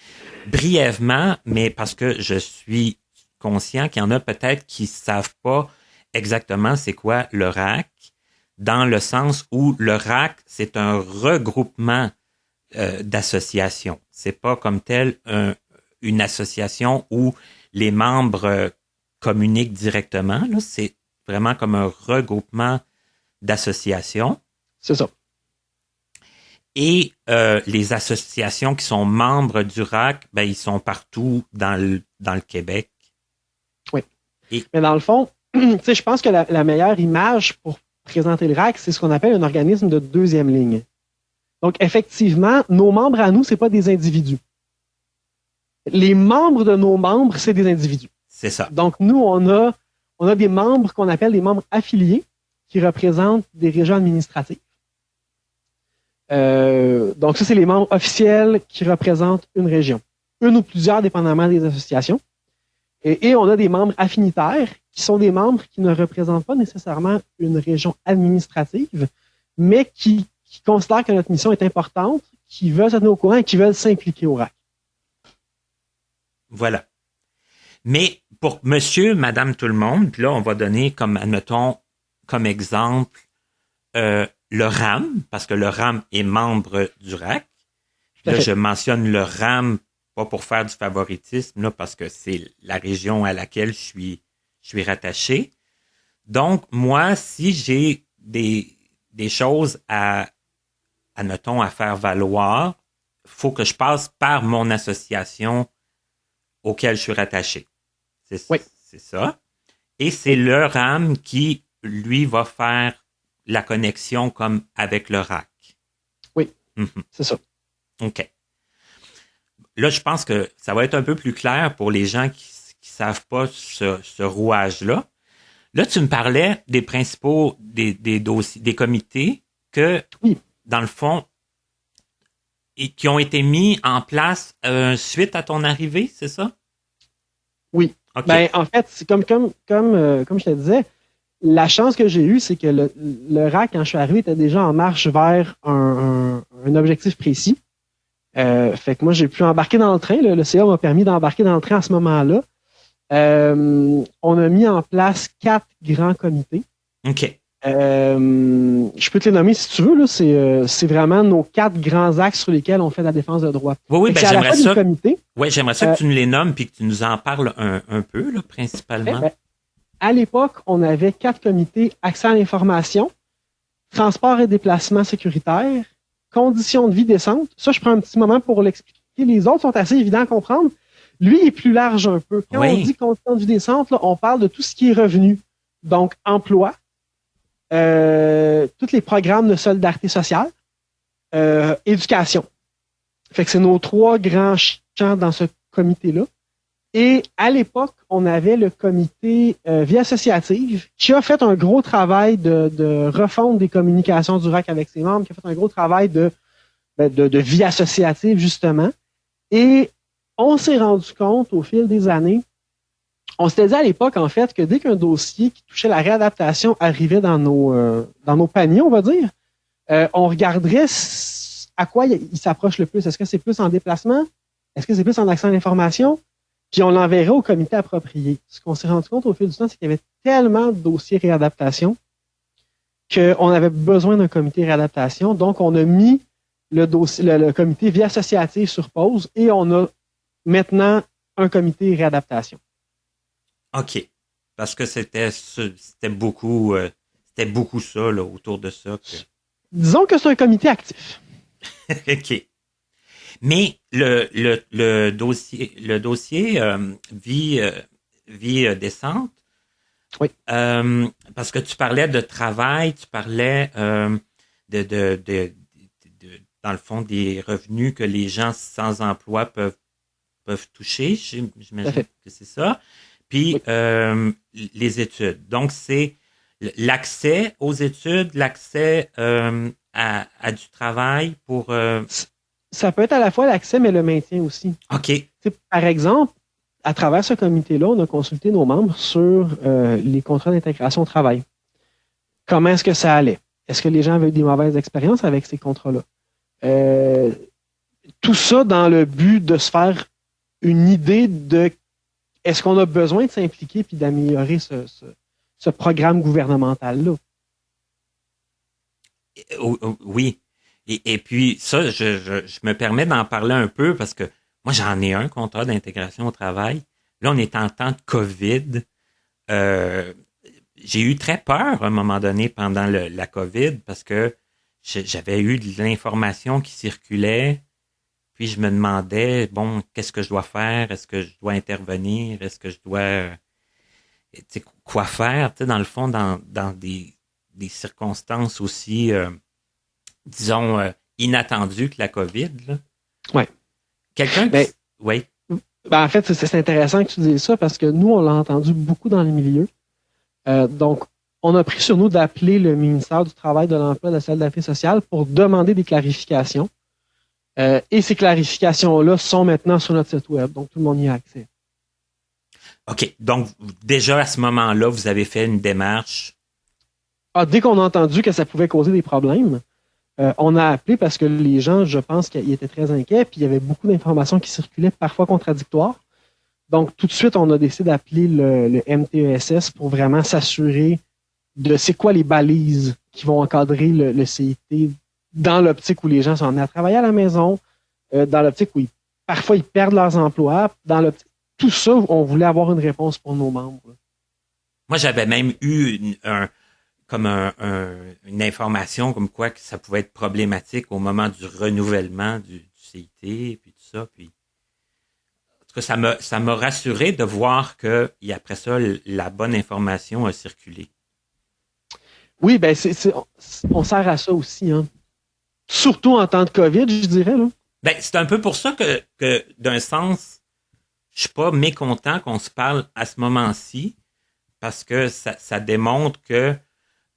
brièvement, mais parce que je suis conscient qu'il y en a peut-être qui savent pas exactement c'est quoi le RAC, dans le sens où le RAC, c'est un regroupement d'associations. C'est pas comme tel une association où les membres communiquent directement. Là, c'est vraiment comme un regroupement d'associations. C'est ça. Et les associations qui sont membres du RAC, ben, ils sont partout dans le Québec. Oui. Mais dans le fond, je pense que la meilleure image pour présenter le RAC, c'est ce qu'on appelle un organisme de deuxième ligne. Donc, effectivement, nos membres à nous, c'est pas des individus. Les membres de nos membres, c'est des individus. C'est ça. Donc, nous, on a des membres qu'on appelle des membres affiliés qui représentent des régions administratives. Donc, ça, c'est les membres officiels qui représentent une région. Une ou plusieurs, dépendamment des associations. Et on a des membres affinitaires qui sont des membres qui ne représentent pas nécessairement une région administrative, mais qui considèrent que notre mission est importante, qui veulent se tenir au courant et qui veulent s'impliquer au RAC. Voilà. Mais pour monsieur, madame, tout le monde, puis là, on va donner comme, admettons, comme exemple, le RAM, parce que le RAM est membre du RAC. Là, je mentionne le RAM, pas pour faire du favoritisme, là, parce que c'est la région à laquelle je suis rattaché. Donc, moi, si j'ai des choses admettons, à faire valoir, faut que je passe par mon association auquel je suis rattaché. C'est ça. Et c'est le RAM qui lui, va faire la connexion comme avec le RAC. Oui, Mm-hmm. C'est ça. OK. Là, je pense que ça va être un peu plus clair pour les gens qui savent pas ce rouage-là. Là, tu me parlais des principaux, des dossiers, des comités que, oui. Dans le fond, et qui ont été mis en place suite à ton arrivée, c'est ça? Oui. Okay. Ben, en fait, c'est comme je te disais, la chance que j'ai eue, c'est que le RAC, quand je suis arrivé, était déjà en marche vers un objectif précis. Fait que moi, j'ai pu embarquer dans le train. Le CA m'a permis d'embarquer dans le train à ce moment-là. On a mis en place 4 grands comités. OK. Je peux te les nommer si tu veux. Là. C'est vraiment nos 4 grands axes sur lesquels on fait la défense de droit. Oui, ben j'aimerais ça. J'aimerais ça que tu nous les nommes puis que tu nous en parles un peu, là, principalement. À l'époque, on avait 4 comités: accès à l'information, transport et déplacement sécuritaire, conditions de vie décentes. Ça, je prends un petit moment pour l'expliquer. Les autres sont assez évidents à comprendre. Lui est plus large un peu. Quand on dit conditions de vie décentes, là, on parle de tout ce qui est revenu. Donc, emploi, tous les programmes de solidarité sociale, éducation. Fait que c'est nos 3 grands champs dans ce comité-là. Et à l'époque, on avait le comité vie associative qui a fait un gros travail de refonte des communications du RAC avec ses membres, qui a fait un gros travail de vie associative, justement. Et on s'est rendu compte au fil des années, on s'était dit à l'époque, en fait, que dès qu'un dossier qui touchait la réadaptation arrivait dans nos paniers, on va dire, on regarderait à quoi il s'approche le plus. Est-ce que c'est plus en déplacement? Est-ce que c'est plus en accès à l'information? Puis on l'enverrait au comité approprié. Ce qu'on s'est rendu compte au fil du temps, c'est qu'il y avait tellement de dossiers réadaptation qu'on avait besoin d'un comité réadaptation. Donc, on a mis le comité vie associative sur pause et on a maintenant un comité réadaptation. OK. Parce que c'était beaucoup ça, là, autour de ça. Disons que c'est un comité actif. OK. Mais le dossier vie décente, oui. Parce que tu parlais de travail, tu parlais de dans le fond des revenus que les gens sans emploi peuvent toucher, j'imagine que c'est ça. Puis les études. Donc c'est l'accès aux études, l'accès à du travail pour ça peut être à la fois l'accès, mais le maintien aussi. OK. Par exemple, à travers ce comité-là, on a consulté nos membres sur les contrats d'intégration au travail. Comment est-ce que ça allait? Est-ce que les gens avaient eu des mauvaises expériences avec ces contrats-là? Tout ça dans le but de se faire une idée de est-ce qu'on a besoin de s'impliquer puis d'améliorer ce programme gouvernemental-là? Oui. Et puis, ça, je me permets d'en parler un peu parce que moi, j'en ai un contrat d'intégration au travail. Là, on est en temps de COVID. J'ai eu très peur à un moment donné pendant la COVID parce que j'avais eu de l'information qui circulait. Puis, je me demandais, bon, qu'est-ce que je dois faire? Est-ce que je dois intervenir? Est-ce que je dois... quoi faire? Dans le fond, dans des circonstances aussi... disons, inattendu que la COVID. Oui. Quelqu'un qui... Oui. Ben, en fait, c'est intéressant que tu dises ça parce que nous, on l'a entendu beaucoup dans les milieux. Donc, on a pris sur nous d'appeler le ministère du Travail, de l'Emploi et de la Solidarité sociale pour demander des clarifications. Et ces clarifications-là sont maintenant sur notre site web. Donc, tout le monde y a accès. OK. Donc, déjà à ce moment-là, vous avez fait une démarche. Dès qu'on a entendu que ça pouvait causer des problèmes, on a appelé parce que les gens, je pense qu'ils étaient très inquiets, puis il y avait beaucoup d'informations qui circulaient, parfois contradictoires. Donc, tout de suite, on a décidé d'appeler le MTESS pour vraiment s'assurer de c'est quoi les balises qui vont encadrer le CIT dans l'optique où les gens sont amenés à travailler à la maison, dans l'optique où parfois ils perdent leurs emplois, dans l'optique. Tout ça, on voulait avoir une réponse pour nos membres. Moi, j'avais même eu une information comme quoi que ça pouvait être problématique au moment du renouvellement du CIT puis tout ça. Puis, en tout cas, ça m'a rassuré de voir que après ça, la bonne information a circulé. Oui, ben on sert à ça aussi, hein. Surtout en temps de COVID, je dirais, là. Ben, c'est un peu pour ça que d'un sens, je suis pas mécontent qu'on se parle à ce moment-ci, parce que ça démontre que,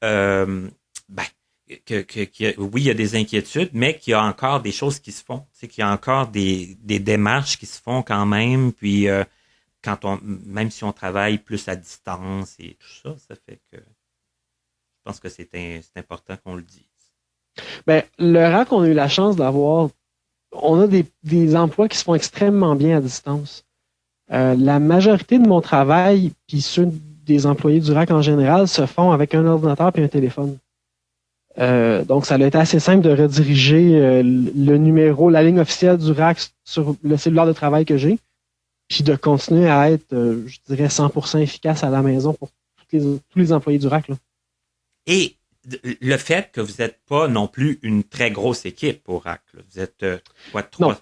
ben, oui, il y a des inquiétudes, mais qu'il y a encore des choses qui se font. C'est qu'il y a encore des démarches qui se font quand même, puis même si on travaille plus à distance et tout ça, ça fait que je pense que c'est important qu'on le dise. Ben, le RAC, on a eu la chance d'avoir, on a des emplois qui se font extrêmement bien à distance. La majorité de mon travail, puis ceux des employés du RAC en général, se font avec un ordinateur et un téléphone. Donc, ça a été assez simple de rediriger le numéro, la ligne officielle du RAC sur le cellulaire de travail que j'ai, puis de continuer à être, je dirais, 100% efficace à la maison pour tous les employés du RAC, là. Et le fait que vous n'êtes pas non plus une très grosse équipe au RAC, là. Vous êtes quoi, 3? Non.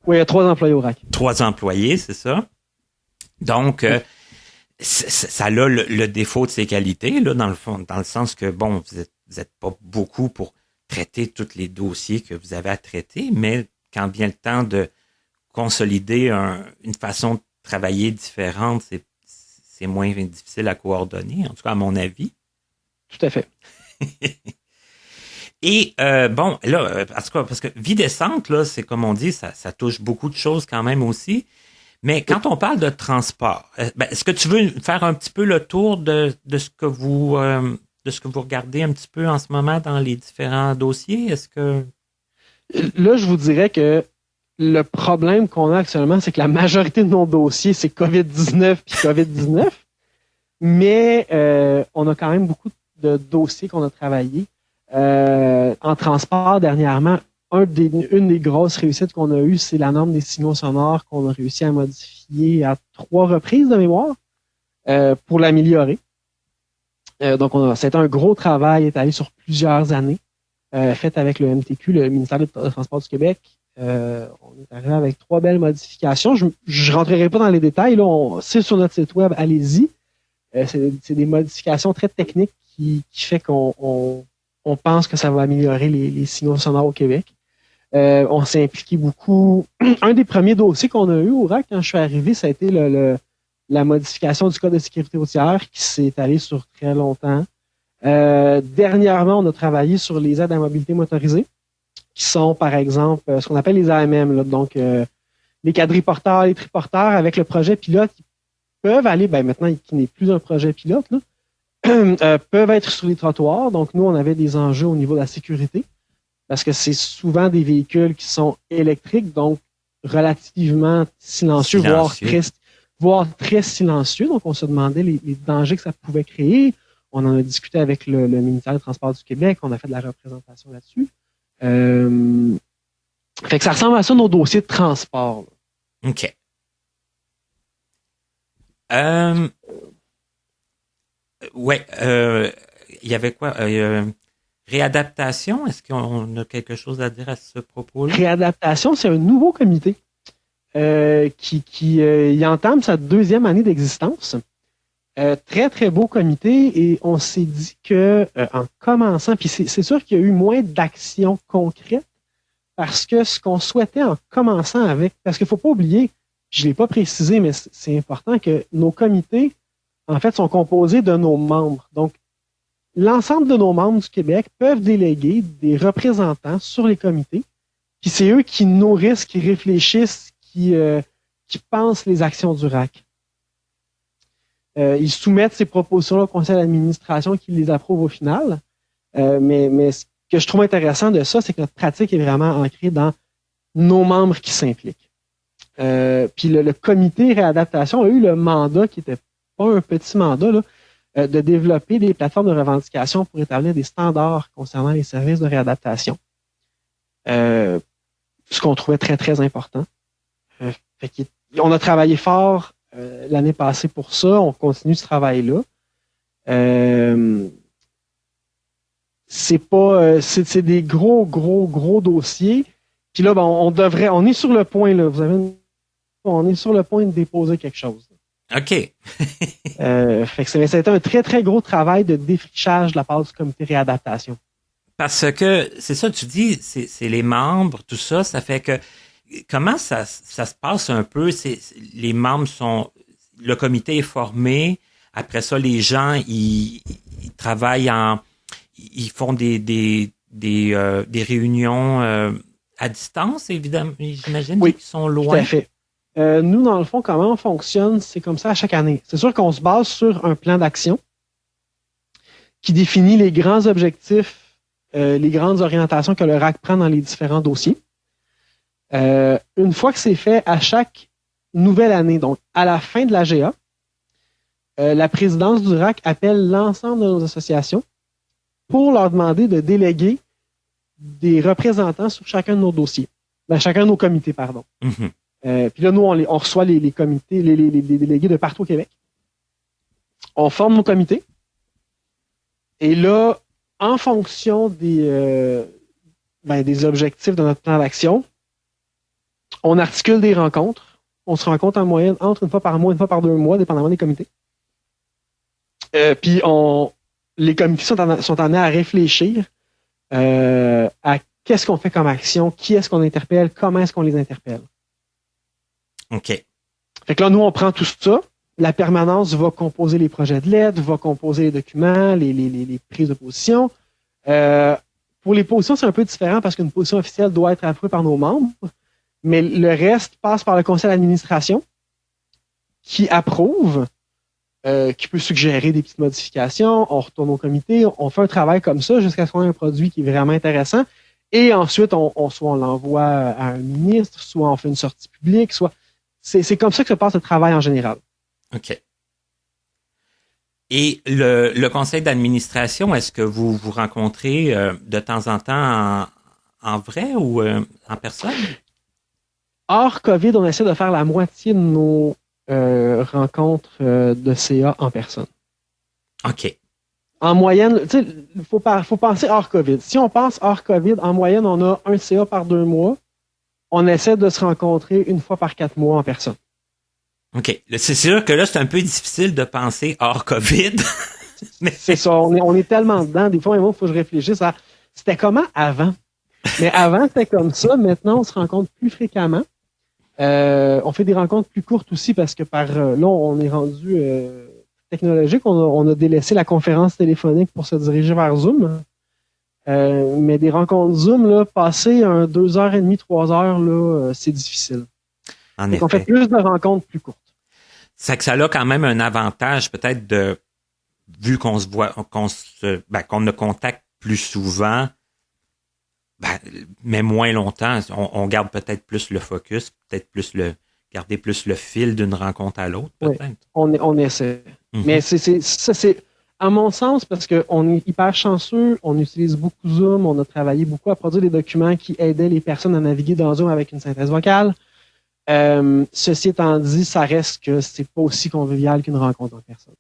Oui, il y a 3 employés au RAC. 3 employés, c'est ça? Donc, ça a le défaut de ses qualités, là, dans le fond, dans le sens que, bon, vous êtes pas beaucoup pour traiter tous les dossiers que vous avez à traiter, mais quand vient le temps de consolider une façon de travailler différente, c'est moins difficile à coordonner, en tout cas à mon avis. Tout à fait. Et bon, là, parce que vie décente, là, c'est comme on dit, ça touche beaucoup de choses quand même aussi. Mais quand on parle de transport, est-ce que tu veux faire un petit peu le tour de ce que vous regardez un petit peu en ce moment dans les différents dossiers? Est-ce que là, je vous dirais que le problème qu'on a actuellement, c'est que la majorité de nos dossiers, c'est COVID-19 puis COVID-19. Mais on a quand même beaucoup de dossiers qu'on a travaillés. En transport, dernièrement, une des grosses réussites qu'on a eues, c'est la norme des signaux sonores qu'on a réussi à modifier à 3 reprises de mémoire pour l'améliorer. Donc, c'était un gros travail étalé sur plusieurs années, fait avec le MTQ, le ministère des Transports du Québec. On est arrivé avec 3 belles modifications. Je rentrerai pas dans les détails. Là, c'est sur notre site web, allez-y. C'est des modifications très techniques qui fait qu'on pense que ça va améliorer les signaux sonores au Québec. On s'est impliqué beaucoup. Un des premiers dossiers qu'on a eu au RAC quand je suis arrivé, ça a été la modification du Code de sécurité routière qui s'est étalée sur très longtemps. Dernièrement, on a travaillé sur les aides à mobilité motorisée, qui sont, par exemple, ce qu'on appelle les AMM, là, donc les quadriporteurs, les triporteurs, avec le projet pilote, qui peuvent aller, maintenant, qui n'est plus un projet pilote, là, peuvent être sur les trottoirs. Donc, nous, on avait des enjeux au niveau de la sécurité, parce que c'est souvent des véhicules qui sont électriques, donc relativement silencieux. Voire très silencieux. Donc, on se demandait les dangers que ça pouvait créer. On en a discuté avec le ministère des Transports du Québec. On a fait de la représentation là-dessus. Fait que ça ressemble à ça, nos dossiers de transport. Là. OK. Ouais. Il y avait quoi? Réadaptation, est-ce qu'on a quelque chose à dire à ce propos-là? Réadaptation, c'est un nouveau comité qui entame sa 2e année d'existence. Très, très beau comité et on s'est dit que en commençant, puis c'est sûr qu'il y a eu moins d'actions concrètes parce que ce qu'on souhaitait en commençant avec, parce qu'il ne faut pas oublier, je ne l'ai pas précisé, mais c'est important que nos comités, en fait, sont composés de nos membres. Donc, l'ensemble de nos membres du Québec peuvent déléguer des représentants sur les comités, puis c'est eux qui nourrissent, qui réfléchissent, qui pensent les actions du RAC. Ils soumettent ces propositions-là au conseil d'administration qui les approuve au final. Mais ce que je trouve intéressant de ça, c'est que notre pratique est vraiment ancrée dans nos membres qui s'impliquent. Puis le comité réadaptation a eu le mandat, qui n'était pas un petit mandat, là, de développer des plateformes de revendication pour établir des standards concernant les services de réadaptation. Ce qu'on trouvait très, très important. On a travaillé fort l'année passée pour ça. On continue ce travail-là. C'est des gros dossiers. Puis là, on est sur le point, là. On est sur le point de déposer quelque chose. OK. Fait que ça a été un très, très gros travail de défrichage de la part du comité réadaptation. Parce que, c'est ça, tu dis, c'est les membres, tout ça, ça fait que, comment ça se passe un peu? Les membres le comité est formé, après ça, les gens, ils travaillent ils font des réunions à distance, évidemment, j'imagine, oui, qu'ils sont loin. Tout à fait. Nous, dans le fond, comment on fonctionne, c'est comme ça à chaque année. C'est sûr qu'on se base sur un plan d'action qui définit les grands objectifs, les grandes orientations que le RAC prend dans les différents dossiers. Une fois que c'est fait, à chaque nouvelle année, donc à la fin de l'AGA, la présidence du RAC appelle l'ensemble de nos associations pour leur demander de déléguer des représentants sur chacun de nos dossiers. Chacun de nos comités, pardon. Mm-hmm. Puis là, nous, on reçoit les comités, les délégués de partout au Québec. On forme nos comités. Et là, en fonction des objectifs de notre plan d'action, on articule des rencontres. On se rencontre en moyenne entre une fois par mois, une fois par 2 mois, dépendamment des comités. Puis les comités sont amenés à réfléchir à qu'est-ce qu'on fait comme action, qui est-ce qu'on interpelle, comment est-ce qu'on les interpelle. OK. Fait que là, nous, on prend tout ça. La permanence va composer les projets de lettres, va composer les documents, les prises de position. Pour les positions, c'est un peu différent parce qu'une position officielle doit être approuvée par nos membres, mais le reste passe par le conseil d'administration qui approuve, qui peut suggérer des petites modifications. On retourne au comité, on fait un travail comme ça jusqu'à ce qu'on ait un produit qui est vraiment intéressant. Et ensuite, soit on l'envoie à un ministre, soit on fait une sortie publique, soit... C'est comme ça que se passe le travail en général. OK. Et le conseil d'administration, est-ce que vous vous rencontrez de temps en temps en vrai ou en personne? Hors COVID, on essaie de faire la moitié de nos rencontres de CA en personne. OK. En moyenne, tu sais, faut penser hors COVID. Si on pense hors COVID, en moyenne, on a un CA par 2 mois. On essaie de se rencontrer 1 fois par 4 mois en personne. OK. C'est sûr que là, c'est un peu difficile de penser hors COVID. Mais... C'est ça. On est tellement dedans. Des fois, il faut que je réfléchisse à c'était comment avant. Mais avant, c'était comme ça. Maintenant, on se rencontre plus fréquemment. On fait des rencontres plus courtes aussi parce que là, on est rendu technologique. On a délaissé la conférence téléphonique pour se diriger vers Zoom. Mais des rencontres Zoom, là, passer 2h30, 3h, là, c'est difficile. En effet. On fait plus de rencontres plus courtes. C'est que ça a quand même un avantage, peut-être, vu qu'on se voit, qu'on ne contacte plus souvent, mais moins longtemps, on garde peut-être plus le focus, peut-être garder plus le fil d'une rencontre à l'autre, peut-être. Oui, on essaie. Mm-hmm. Mais c'est à mon sens, parce qu'on est hyper chanceux, on utilise beaucoup Zoom, on a travaillé beaucoup à produire des documents qui aidaient les personnes à naviguer dans Zoom avec une synthèse vocale. Ceci étant dit, ça reste que c'est pas aussi convivial qu'une rencontre en personne.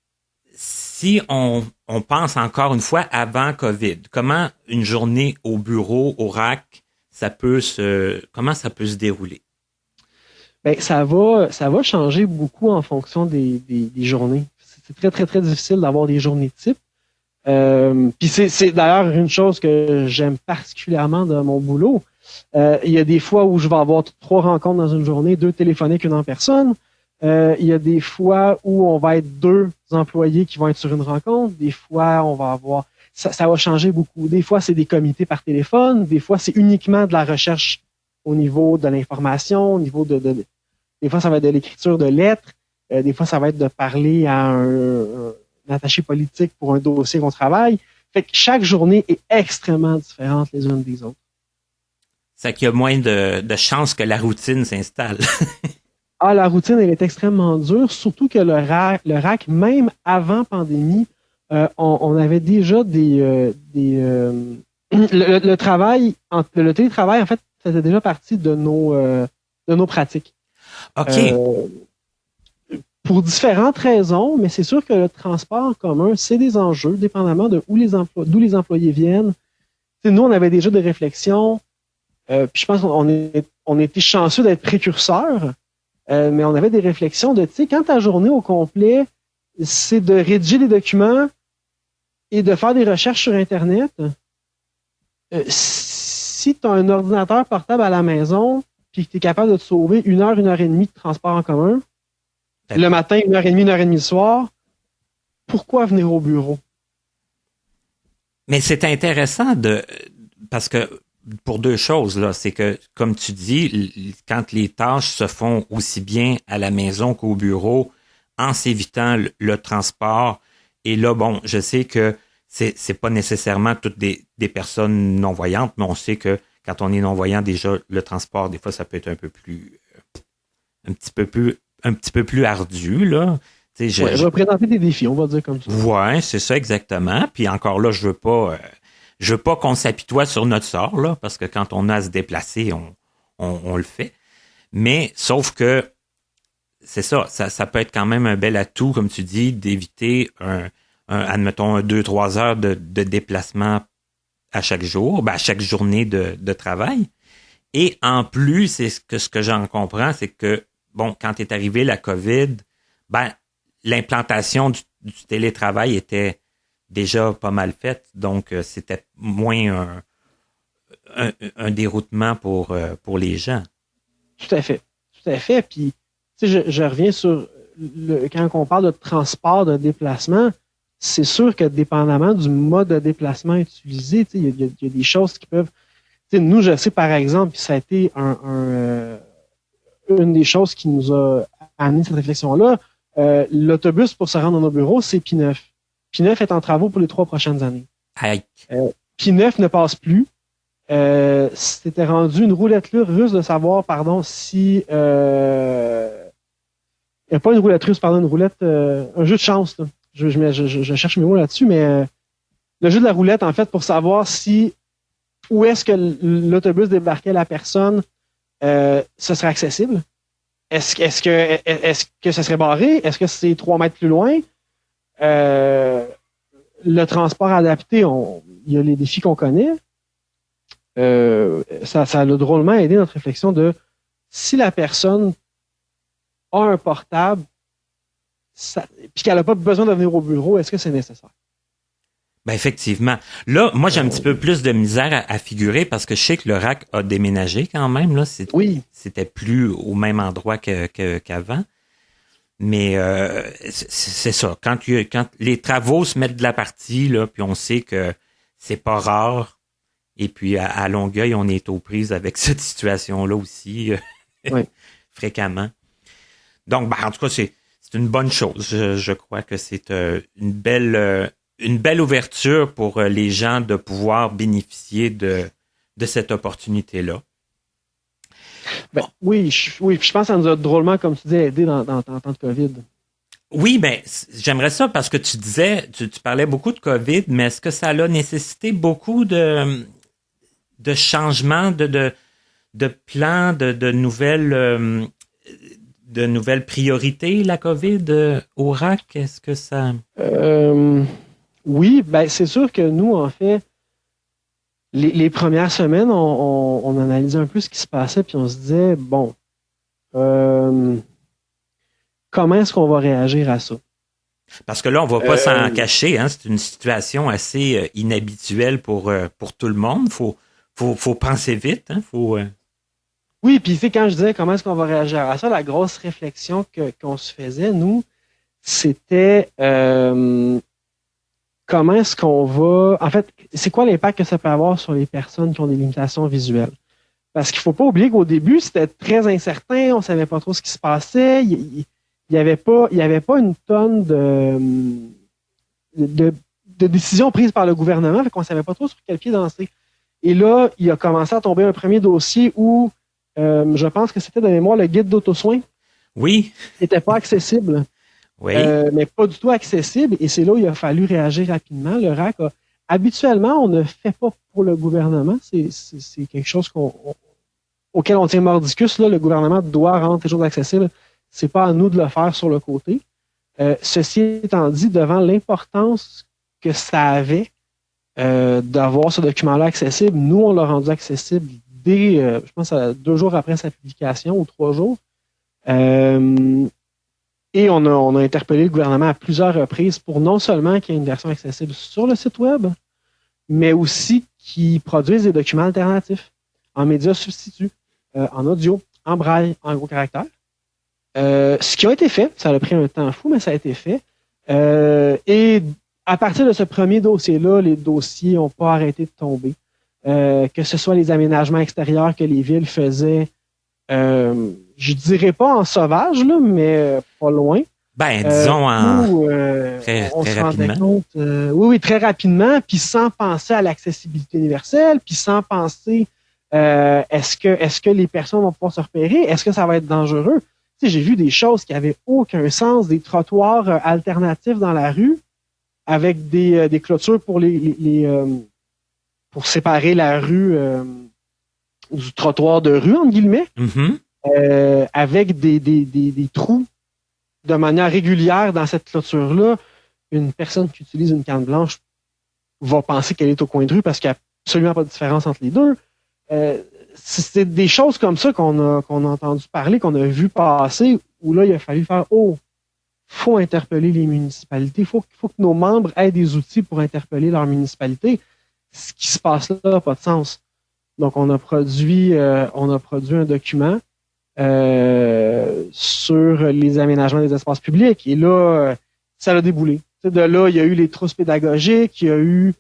Si on pense encore une fois avant COVID, comment une journée au bureau, au RAC, comment ça peut se dérouler? Ça va changer beaucoup en fonction des journées. C'est très, très, très difficile d'avoir des journées types. Puis c'est d'ailleurs une chose que j'aime particulièrement dans mon boulot. Il y a des fois où je vais avoir 3 rencontres dans une journée, 2 téléphoniques, 1 en personne. Il y a des fois où on va être 2 employés qui vont être sur une rencontre. Des fois, on va avoir... Ça va changer beaucoup. Des fois, c'est des comités par téléphone. Des fois, c'est uniquement de la recherche au niveau de l'information, au niveau des fois, ça va être de l'écriture de lettres. Des fois, ça va être de parler à un attaché politique pour un dossier qu'on travaille. Fait que chaque journée est extrêmement différente les unes des autres. C'est qu'il y a moins de chances que la routine s'installe. La routine, elle est extrêmement dure, surtout que le RAC, même avant pandémie, on avait déjà le télétravail, en fait, faisait déjà partie de nos pratiques. OK. Pour différentes raisons, mais c'est sûr que le transport en commun, c'est des enjeux, dépendamment d'où les employés viennent. T'sais, nous, on avait déjà des réflexions, puis je pense qu'on était chanceux d'être précurseurs. mais on avait des réflexions de, tu sais, quand ta journée au complet, c'est de rédiger des documents et de faire des recherches sur Internet, si tu as un ordinateur portable à la maison puis que tu es capable de te sauver 1 heure et demie de transport en commun, le matin, 1 heure et demie le soir, pourquoi venir au bureau? Mais c'est intéressant parce que pour deux choses, là, c'est que, comme tu dis, quand les tâches se font aussi bien à la maison qu'au bureau, en s'évitant le transport, et là, bon, je sais que c'est pas nécessairement toutes des personnes non-voyantes, mais on sait que quand on est non-voyant, déjà, le transport, des fois, ça peut être un petit peu plus ardu, là. Je vais présenter des défis, on va dire comme ça. Ouais, c'est ça exactement. Puis encore là, je veux pas qu'on s'apitoie sur notre sort, là, parce que quand on a à se déplacer, on le fait. Mais sauf que c'est ça peut être quand même un bel atout, comme tu dis, d'éviter admettons, 2-3 heures de déplacement à chaque jour, à chaque journée de travail. Et en plus, ce que j'en comprends, c'est que, bon, quand est arrivé la COVID, l'implantation du télétravail était déjà pas mal faite, donc c'était moins un déroutement pour les gens. Tout à fait. Puis, tu sais, je reviens sur quand on parle de transport, de déplacement, c'est sûr que dépendamment du mode de déplacement utilisé, tu sais, il y a des choses qui peuvent. Tu sais, nous, je sais par exemple, ça a été une des choses qui nous a amené cette réflexion-là. L'autobus pour se rendre dans nos bureaux, c'est P9. P9 est en travaux pour les 3 prochaines années. P9 ne passe plus. C'était rendu une roulette russe de savoir, si... pas une roulette russe, une roulette... un jeu de chance, là. Je cherche mes mots là-dessus, mais le jeu de la roulette, en fait, pour savoir où est-ce que l'autobus débarquait la personne, ce serait accessible. Est-ce que ça serait barré? Est-ce que c'est 3 mètres plus loin? Le transport adapté, il y a les défis qu'on connaît. Ça a drôlement aidé notre réflexion de si la personne a un portable puis qu'elle n'a pas besoin de venir au bureau, est-ce que c'est nécessaire? Effectivement. Là, moi, j'ai un petit peu plus de misère à figurer parce que je sais que le RAC a déménagé quand même. Là. Oui. C'était plus au même endroit qu'avant. Mais c'est ça. Quand les travaux se mettent de la partie, là, puis on sait que c'est pas rare. Et puis à Longueuil, on est aux prises avec cette situation-là aussi oui. fréquemment. Donc, en tout cas, c'est une bonne chose. Je crois que c'est une belle ouverture pour les gens de pouvoir bénéficier de cette opportunité-là. Oui, je pense que ça nous a drôlement, comme tu dis, aidé dans le temps de COVID. Oui, j'aimerais ça parce que tu disais, tu parlais beaucoup de COVID, mais est-ce que ça a nécessité beaucoup de changements, de plans, de nouvelles priorités, la COVID au RAC? Est-ce que ça... Oui, c'est sûr que nous, en fait, les premières semaines, on analysait un peu ce qui se passait, puis on se disait, bon, comment est-ce qu'on va réagir à ça? Parce que là, on va pas s'en cacher, hein, c'est une situation assez inhabituelle pour tout le monde. Faut penser vite, hein, Oui, puis quand je disais comment est-ce qu'on va réagir à ça, la grosse réflexion qu'on se faisait, nous, c'était comment est-ce qu'on va... En fait, c'est quoi l'impact que ça peut avoir sur les personnes qui ont des limitations visuelles? Parce qu'il faut pas oublier qu'au début, c'était très incertain, on savait pas trop ce qui se passait, il y avait pas une tonne de décisions prises par le gouvernement, fait qu'on savait pas trop sur quel pied danser. Et là, il a commencé à tomber un premier dossier où je pense que c'était de mémoire le guide d'auto-soin. Oui. N'était pas accessible. Oui. Mais pas du tout accessible. Et c'est là où il a fallu réagir rapidement. Le RAC habituellement, on ne fait pas pour le gouvernement. C'est quelque chose auquel on tient mordicus. Là, le gouvernement doit rendre quelque chose accessible. C'est pas à nous de le faire sur le côté. Ceci étant dit, devant l'importance que ça avait d'avoir ce document-là accessible, nous, on l'a rendu accessible dès, je pense, 2 jours après sa publication ou 3 jours. Et on a interpellé le gouvernement à plusieurs reprises pour non seulement qu'il y ait une version accessible sur le site web, mais aussi qu'ils produisent des documents alternatifs en médias substituts, en audio, en braille, en gros caractères. Ce qui a été fait, ça a pris un temps fou, mais ça a été fait. Et à partir de ce premier dossier-là, les dossiers n'ont pas arrêté de tomber. Que ce soit les aménagements extérieurs que les villes faisaient, je dirais pas en sauvage, là, mais pas loin. Ben, disons très rapidement. Oui, très rapidement, puis sans penser à l'accessibilité universelle, puis sans penser est-ce que les personnes vont pouvoir se repérer, est-ce que ça va être dangereux? Tu sais, j'ai vu des choses qui avaient aucun sens, des trottoirs alternatifs dans la rue, avec des clôtures pour pour séparer la rue du trottoir de rue, entre guillemets, avec des trous de manière régulière dans cette clôture-là. Une personne qui utilise une canne blanche va penser qu'elle est au coin de rue parce qu'il n'y a absolument pas de différence entre les deux. C'est des choses comme ça qu'on a entendu parler, qu'on a vu passer, où là, il a fallu faire faut interpeller les municipalités, faut que nos membres aient des outils pour interpeller leur municipalité. Ce qui se passe là n'a pas de sens. Donc, on a produit un document sur les aménagements des espaces publics. Et là, ça a déboulé. De là, il y a eu les trousses pédagogiques, il y a eu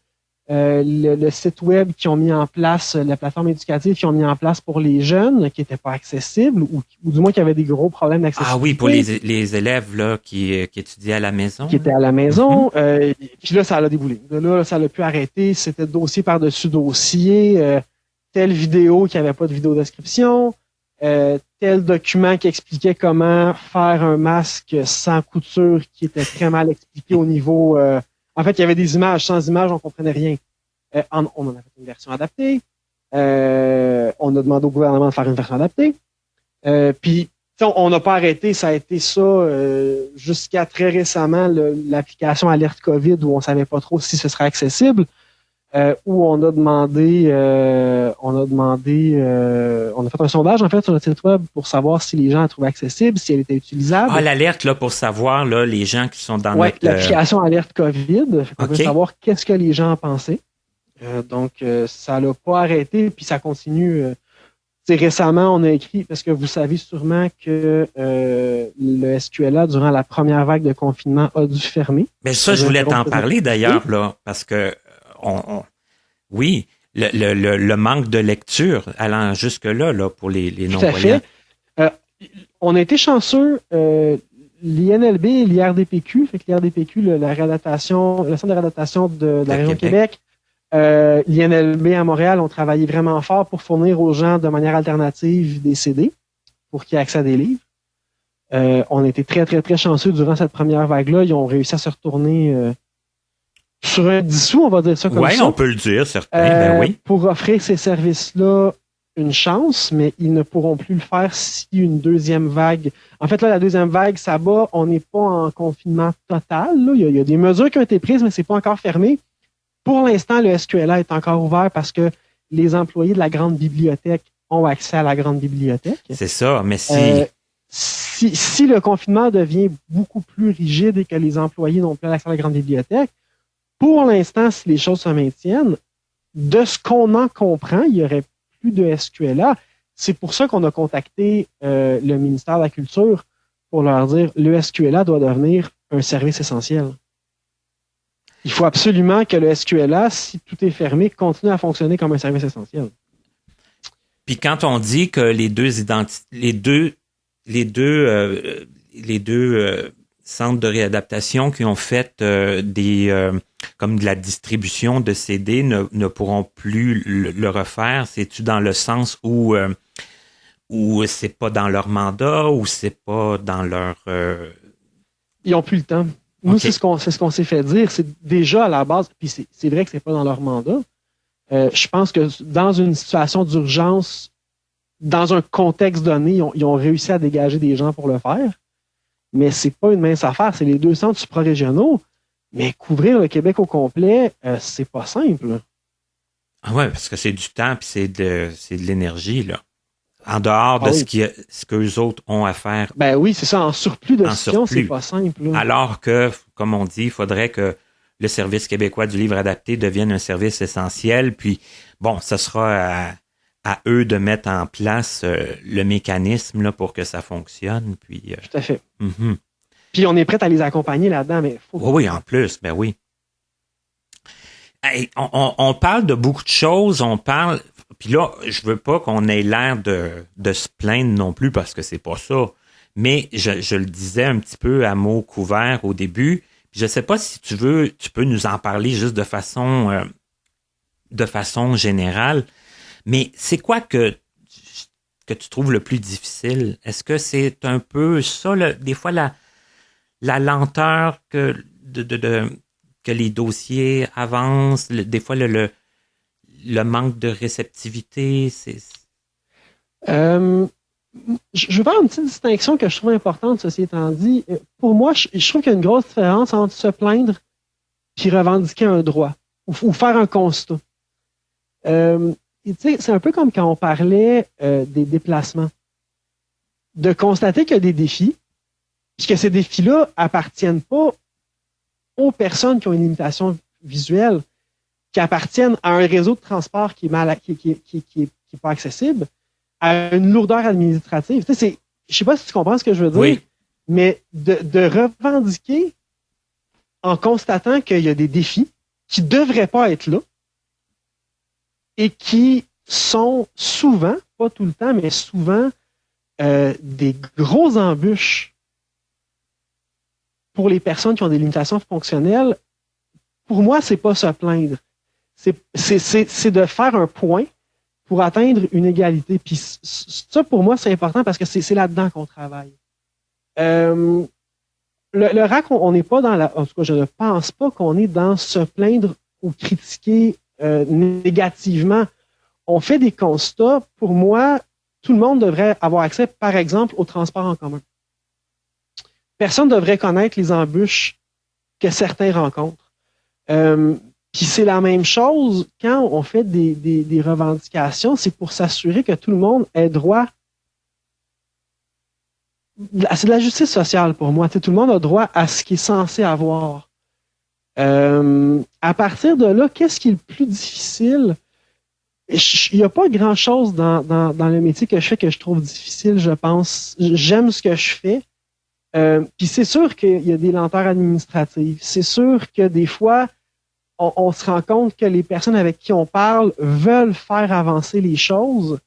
le site web qui ont mis en place, la plateforme éducative qui ont mis en place pour les jeunes qui n'étaient pas accessibles ou du moins qui avaient des gros problèmes d'accessibilité. Ah oui, pour les élèves là qui étudiaient à la maison. Qui étaient à la maison. Puis là, ça a déboulé. De là, ça l'a pu arrêter. C'était dossier par-dessus dossier. Telle vidéo qui n'avait pas de vidéo description. Tel document qui expliquait comment faire un masque sans couture qui était très mal expliqué au niveau... En fait, il y avait des images. Sans images, on comprenait rien. On en a fait une version adaptée. On a demandé au gouvernement de faire une version adaptée. Puis, on n'a pas arrêté. Ça a été ça jusqu'à très récemment, l'application Alerte COVID, où on savait pas trop si ce serait accessible. Où on a fait un sondage en fait sur le site web pour savoir si les gens la trouvaient accessible, si elle était utilisable. Ah, l'alerte là pour savoir là les gens qui sont dans notre l'application Alerte COVID, on veut savoir qu'est-ce que les gens en pensaient. Donc ça l'a pas arrêté puis ça continue. Récemment, on a écrit parce que vous savez sûrement que le SQLA durant la première vague de confinement a dû fermer. Mais ça, je voulais t'en parler d'ailleurs là parce que oui, le manque de lecture allant jusque-là là, pour les non-voyants. On a été chanceux. L'INLB et l'IRDPQ, fait que l'IRDPQ, le centre de réadaptation de la région de Québec, l'INLB à Montréal ont travaillé vraiment fort pour fournir aux gens de manière alternative des CD pour qu'ils aient accès à des livres. On a été très, très, très chanceux durant cette première vague-là. Ils ont réussi à se retourner... sur un 10 sous, on va dire ça comme ça. Oui, on peut le dire, certain. Oui. Pour offrir ces services-là une chance, mais ils ne pourront plus le faire si une deuxième vague... En fait, là, la deuxième vague, ça bat. On n'est pas en confinement total. Là. Il y a des mesures qui ont été prises, mais c'est pas encore fermé. Pour l'instant, le SQLA est encore ouvert parce que les employés de la grande bibliothèque ont accès à la grande bibliothèque. C'est ça, mais si le confinement devient beaucoup plus rigide et que les employés n'ont plus accès à la grande bibliothèque, pour l'instant, si les choses se maintiennent, de ce qu'on en comprend, il n'y aurait plus de SQLA. C'est pour ça qu'on a contacté le ministère de la Culture pour leur dire le SQLA doit devenir un service essentiel. Il faut absolument que le SQLA, si tout est fermé, continue à fonctionner comme un service essentiel. Puis quand on dit que les deux centres de réadaptation qui ont fait comme de la distribution de CD ne pourront plus le refaire. C'est-tu dans le sens où c'est pas dans leur mandat ou c'est pas dans leur... Ils n'ont plus le temps. Nous, okay. c'est ce qu'on s'est fait dire. C'est déjà à la base, puis c'est vrai que c'est pas dans leur mandat. Je pense que dans une situation d'urgence, dans un contexte donné, ils ont réussi à dégager des gens pour le faire. Mais c'est pas une mince affaire. C'est les deux centres suprarégionaux. Mais couvrir le Québec au complet, c'est pas simple. Ah ouais, parce que c'est du temps puis c'est de l'énergie, là. En dehors de ce qu'eux autres ont à faire. Ben oui, c'est ça, en surplus d'options, c'est pas simple. Là. Alors que, comme on dit, il faudrait que le Service québécois du livre adapté devienne un service essentiel. Puis, bon, ce sera à eux de mettre en place le mécanisme là, pour que ça fonctionne. Puis, tout à fait. Puis on est prêt à les accompagner là-dedans, mais faut... Oui, en plus, ben oui. Hey, on parle de beaucoup de choses, puis là, je veux pas qu'on ait l'air de se plaindre non plus parce que c'est pas ça. Mais je le disais un petit peu à mots couverts au début. Je sais pas si tu peux nous en parler juste de façon générale. Mais c'est quoi que tu trouves le plus difficile? Est-ce que c'est un peu ça, des fois la lenteur que les dossiers avancent, des fois le manque de réceptivité? Je vais faire une petite distinction que je trouve importante, ceci étant dit. Pour moi, je trouve qu'il y a une grosse différence entre se plaindre et revendiquer un droit ou faire un constat. C'est un peu comme quand on parlait des déplacements. De constater qu'il y a des défis, puis que ces défis-là appartiennent pas aux personnes qui ont une limitation visuelle, qui appartiennent à un réseau de transport qui est pas accessible, à une lourdeur administrative. Je sais pas si tu comprends ce que je veux dire, oui. Mais de revendiquer en constatant qu'il y a des défis qui devraient pas être là et qui sont souvent, pas tout le temps, mais souvent des grosses embûches pour les personnes qui ont des limitations fonctionnelles. Pour moi, c'est pas se plaindre. C'est de faire un point pour atteindre une égalité. Puis ça, pour moi, c'est important parce que c'est là-dedans qu'on travaille. Le RAC, on n'est pas dans en tout cas, je ne pense pas qu'on est dans se plaindre ou critiquer négativement. On fait des constats. Pour moi, tout le monde devrait avoir accès, par exemple, au transport en commun. Personne ne devrait connaître les embûches que certains rencontrent. Puis c'est la même chose quand on fait des revendications, c'est pour s'assurer que tout le monde ait droit. C'est de la justice sociale pour moi. Tout le monde a droit à ce qu'il est censé avoir. À partir de là, qu'est-ce qui est le plus difficile? Il n'y a pas grand-chose dans le métier que je fais que je trouve difficile, je pense. J'aime ce que je fais. Puis c'est sûr qu'il y a des lenteurs administratives. C'est sûr que des fois, on se rend compte que les personnes avec qui on parle veulent faire avancer les choses.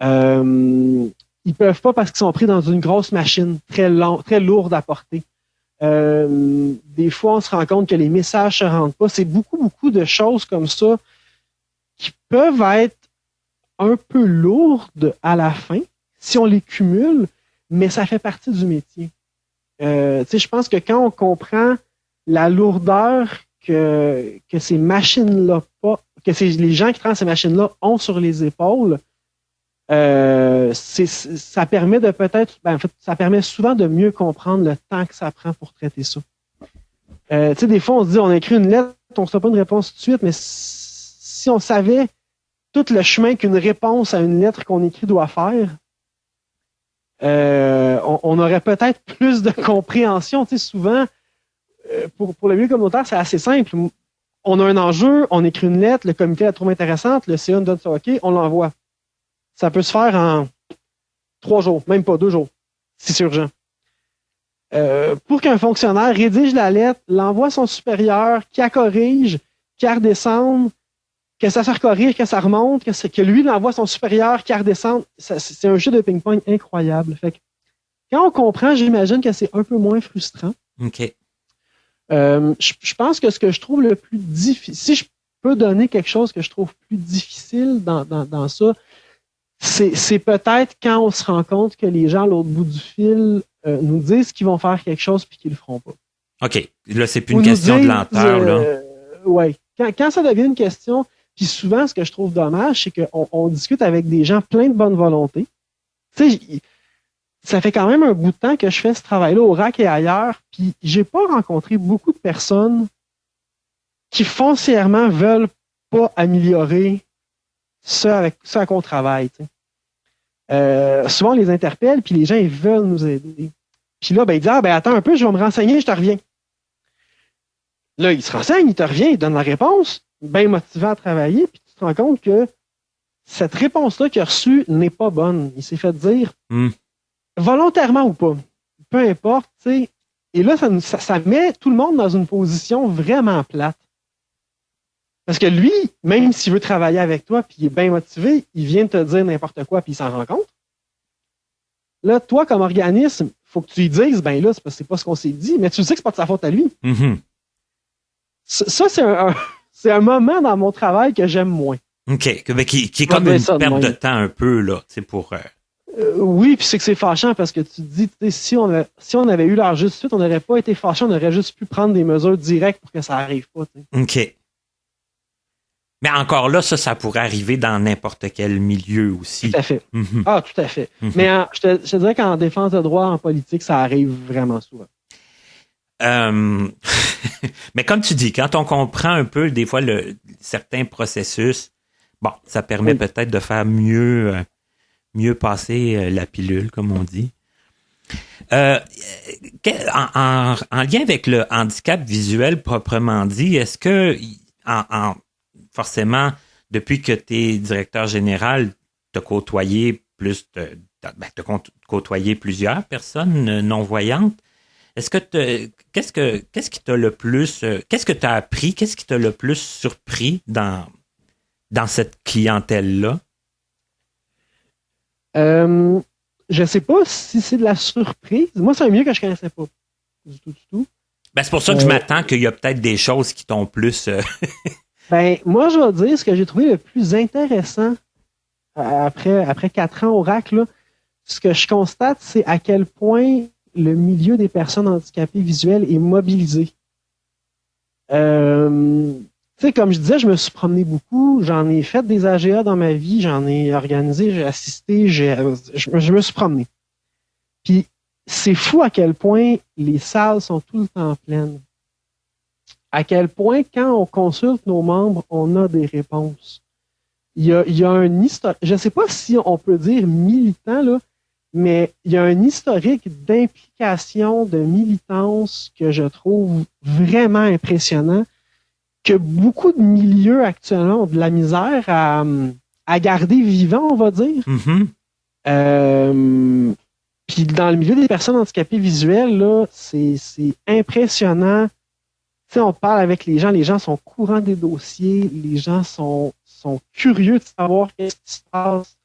Ils peuvent pas parce qu'ils sont pris dans une grosse machine très lourde à porter. Des fois, on se rend compte que les messages se rendent pas. C'est beaucoup de choses comme ça qui peuvent être un peu lourdes à la fin si on les cumule, mais ça fait partie du métier. Je pense que quand on comprend la lourdeur que ces machines-là les gens qui travaillent ces machines-là ont sur les épaules, ça permet de ça permet souvent de mieux comprendre le temps que ça prend pour traiter ça. Des fois, on se dit, on écrit une lettre, on ne reçoit pas une réponse tout de suite, mais si on savait tout le chemin qu'une réponse à une lettre qu'on écrit doit faire, on aurait peut-être plus de compréhension. Souvent, pour le milieu communautaire, c'est assez simple. On a un enjeu, on écrit une lettre, le comité la trouve intéressante, le CA nous donne ça OK, on l'envoie. Ça peut se faire en 3 jours, même pas 2 jours, si c'est urgent. Pour qu'un fonctionnaire rédige la lettre, l'envoie à son supérieur, qui la corrige, qui la redescende, que ça se recorrige, que ça remonte, que lui l'envoie à son supérieur, qui la redescende, c'est un jeu de ping-pong incroyable. Fait que, quand on comprend, j'imagine que c'est un peu moins frustrant. OK. Je pense que ce que je trouve le plus difficile, si je peux donner quelque chose que je trouve plus difficile dans ça, c'est peut-être quand on se rend compte que les gens à l'autre bout du fil nous disent qu'ils vont faire quelque chose puis qu'ils le feront pas. OK. Là, c'est plus une question de lenteur, là. Oui. Quand ça devient une question, puis souvent, ce que je trouve dommage, c'est qu'on discute avec des gens pleins de bonne volonté. Tu sais, ça fait quand même un bout de temps que je fais ce travail-là au RAC et ailleurs, puis j'ai pas rencontré beaucoup de personnes qui foncièrement veulent pas améliorer ce à quoi on travaille. souvent on les interpelle, puis les gens, ils veulent nous aider. Puis là, il dit, attends un peu, je vais me renseigner, je te reviens. Là, il se renseigne, il te revient, il donne la réponse, bien motivé à travailler, puis tu te rends compte que cette réponse-là qu'il a reçue n'est pas bonne. Il s'est fait dire, volontairement ou pas, peu importe, tu sais. Et là, ça met tout le monde dans une position vraiment plate. Parce que lui, même s'il veut travailler avec toi, puis il est bien motivé, il vient de te dire n'importe quoi, puis il s'en rend compte. Là, toi, comme organisme, il faut que tu lui dises, là, c'est parce que c'est pas ce qu'on s'est dit, mais tu sais que c'est pas de sa faute à lui. Mm-hmm. Ça, c'est un moment dans mon travail que j'aime moins. OK. Qui est comme une perte de temps un peu, là, c'est pour... Oui, puis c'est fâchant parce que tu te dis, si on avait eu l'heure juste suite, on n'aurait pas été fâchant, on aurait juste pu prendre des mesures directes pour que ça arrive pas. T'sais. OK. Mais encore là, ça pourrait arriver dans n'importe quel milieu aussi. Tout à fait. Mm-hmm. Ah, tout à fait. Mm-hmm. Mais je te dirais qu'en défense de droit, en politique, ça arrive vraiment souvent. Mais comme tu dis, quand on comprend un peu des fois certains processus, bon, ça permet peut-être de faire mieux passer la pilule, comme on dit. En lien avec le handicap visuel proprement dit, est-ce que forcément, depuis que tu es directeur général, tu as côtoyé plusieurs personnes non-voyantes. Est-ce que qu'est-ce qui t'a le plus qu'est-ce que tu as appris, qu'est-ce qui t'a le plus surpris dans cette clientèle-là? Je sais pas si c'est de la surprise. Moi, c'est un milieu que je connaissais pas du tout. C'est pour ça que je m'attends qu'il y a peut-être des choses qui t'ont plus... moi, je vais dire ce que j'ai trouvé le plus intéressant après 4 ans au RAC. Là, ce que je constate, c'est à quel point le milieu des personnes handicapées visuelles est mobilisé. Tu sais, comme je disais, je me suis promené beaucoup. J'en ai fait des AGA dans ma vie. J'en ai organisé, j'ai assisté. Je me suis promené. Puis, c'est fou à quel point les salles sont tout le temps pleines. À quel point, quand on consulte nos membres, on a des réponses. Il y a un historique, je ne sais pas si on peut dire militant, là, mais il y a un historique d'implication, de militance que je trouve vraiment impressionnant, que beaucoup de milieux actuellement ont de la misère à garder vivant, on va dire. Mm-hmm. Puis dans le milieu des personnes handicapées visuelles, là, c'est impressionnant. Tu sais, on parle avec les gens sont courants des dossiers, les gens sont curieux de savoir qu'est-ce qui se passe.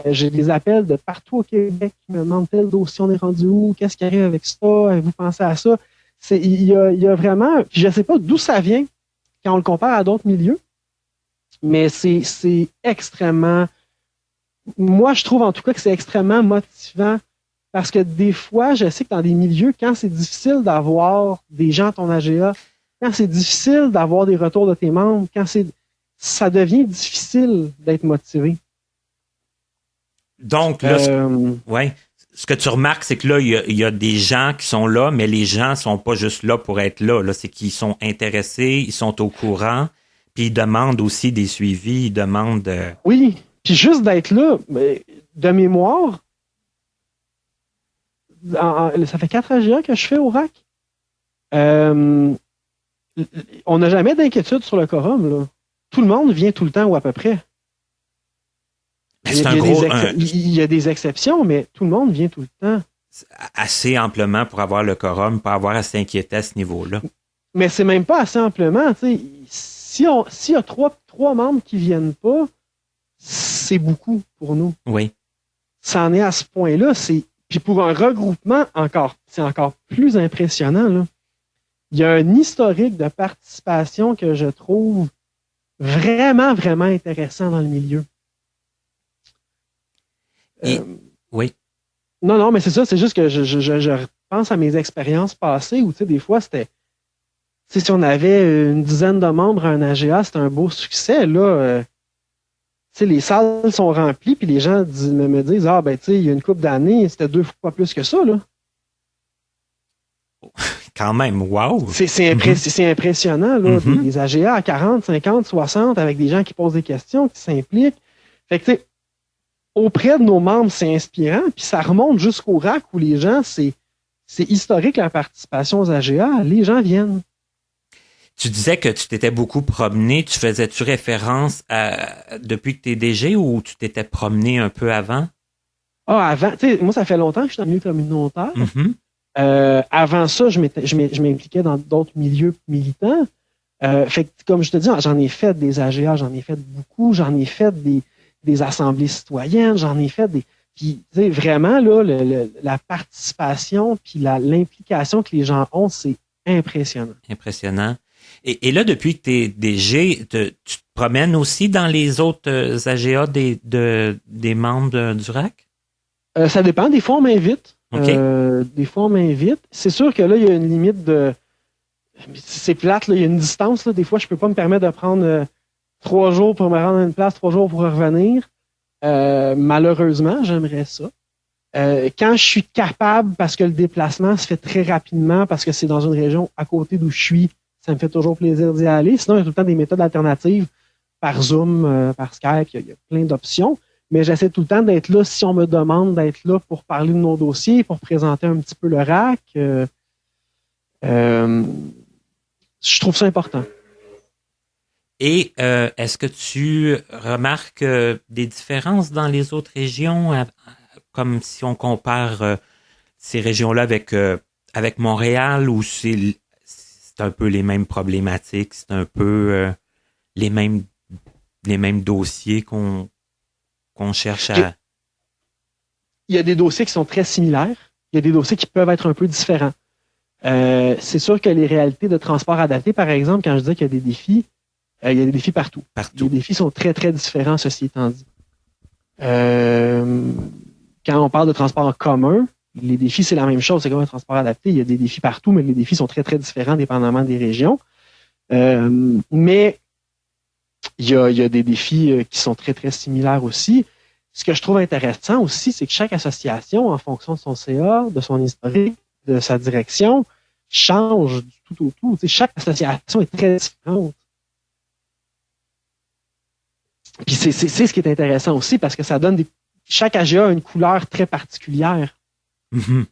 J'ai des appels de partout au Québec qui me demandent tel dossier, on est rendu où, qu'est-ce qui arrive avec ça, vous pensez à ça. Il y a vraiment, je ne sais pas d'où ça vient quand on le compare à d'autres milieux, mais c'est extrêmement, moi je trouve en tout cas que c'est extrêmement motivant parce que des fois, je sais que dans des milieux, quand c'est difficile d'avoir des gens à ton AGA, quand c'est difficile d'avoir des retours de tes membres, ça devient difficile d'être motivé. Donc, là, ce que tu remarques, c'est que là, il y a des gens qui sont là, mais les gens sont pas juste là pour être là. Là, c'est qu'ils sont intéressés, ils sont au courant, puis ils demandent aussi des suivis, ils demandent... Oui, puis juste d'être là, de mémoire, ça fait 4 AGA que je fais au RAC. On n'a jamais d'inquiétude sur le quorum, là. Tout le monde vient tout le temps ou à peu près. Il y a des exceptions, mais tout le monde vient tout le temps. Assez amplement pour avoir le quorum, pas avoir à s'inquiéter à ce niveau-là. Mais c'est même pas assez amplement. S'il y a trois membres qui viennent pas, c'est beaucoup pour nous. Oui. Ça en est à ce point-là. Puis pour un regroupement, c'est encore plus impressionnant, là. Il y a un historique de participation que je trouve vraiment, vraiment intéressant dans le milieu. Oui. Non, mais c'est ça, c'est juste que je pense à mes expériences passées où, tu sais, des fois, c'était... Tu sais, si on avait une dizaine de membres à un AGA, c'était un beau succès, là. Tu sais, les salles sont remplies, puis les gens me disent, tu sais, il y a une couple d'années, c'était 2 fois plus que ça, là. Quand même, wow! C'est impressionnant, là, des AGA à 40, 50, 60, avec des gens qui posent des questions, qui s'impliquent. Fait que, tu sais, auprès de nos membres, c'est inspirant, puis ça remonte jusqu'au RAC où les gens, c'est historique la participation aux AGA, les gens viennent. Tu disais que tu t'étais beaucoup promené. Faisais-tu référence depuis que tu es DG ou tu t'étais promené un peu avant? Ah, avant, tu sais, moi, ça fait longtemps que je suis dans le milieu communautaire. Avant ça, je m'impliquais dans d'autres milieux militants. Fait que, comme je te dis, j'en ai fait des AGA, j'en ai fait beaucoup, j'en ai fait des assemblées citoyennes, j'en ai fait des... Puis, tu sais, vraiment, là, la participation puis l'implication que les gens ont, c'est impressionnant. Impressionnant. Et là, depuis que tu es DG, tu te promènes aussi dans les autres AGA des membres du RAC? Ça dépend. Des fois, on m'invite. Okay. Des fois, on m'invite. C'est sûr que là, il y a une limite de... C'est plate, là, il y a une distance. Là. Des fois, je peux pas me permettre de prendre 3 jours pour me rendre à une place, 3 jours pour revenir. Malheureusement, j'aimerais ça. Quand je suis capable, parce que le déplacement se fait très rapidement, parce que c'est dans une région à côté d'où je suis, ça me fait toujours plaisir d'y aller. Sinon, il y a tout le temps des méthodes alternatives par Zoom, par Skype, il y a plein d'options. Mais j'essaie tout le temps d'être là si on me demande d'être là pour parler de nos dossiers, pour présenter un petit peu le RAC. Je trouve ça important. Et est-ce que tu remarques des différences dans les autres régions, comme si on compare ces régions-là avec Montréal, où c'est un peu les mêmes problématiques, c'est un peu les mêmes dossiers qu'on cherche à... Il y a des dossiers qui sont très similaires. Il y a des dossiers qui peuvent être un peu différents. C'est sûr que les réalités de transport adapté, par exemple, quand je dis qu'il y a des défis, il y a des défis partout. Les défis sont très, très différents, ceci étant dit. Quand on parle de transport en commun, les défis, c'est la même chose. C'est comme un transport adapté. Il y a des défis partout, mais les défis sont très, très différents dépendamment des régions. Mais il y a des défis qui sont très, très similaires aussi. Ce que je trouve intéressant aussi, c'est que chaque association, en fonction de son CA, de son historique, de sa direction, change du tout au tout. Tu sais, chaque association est très différente. Puis c'est ce qui est intéressant aussi, parce que ça donne chaque AGA a une couleur très particulière. Mm-hmm.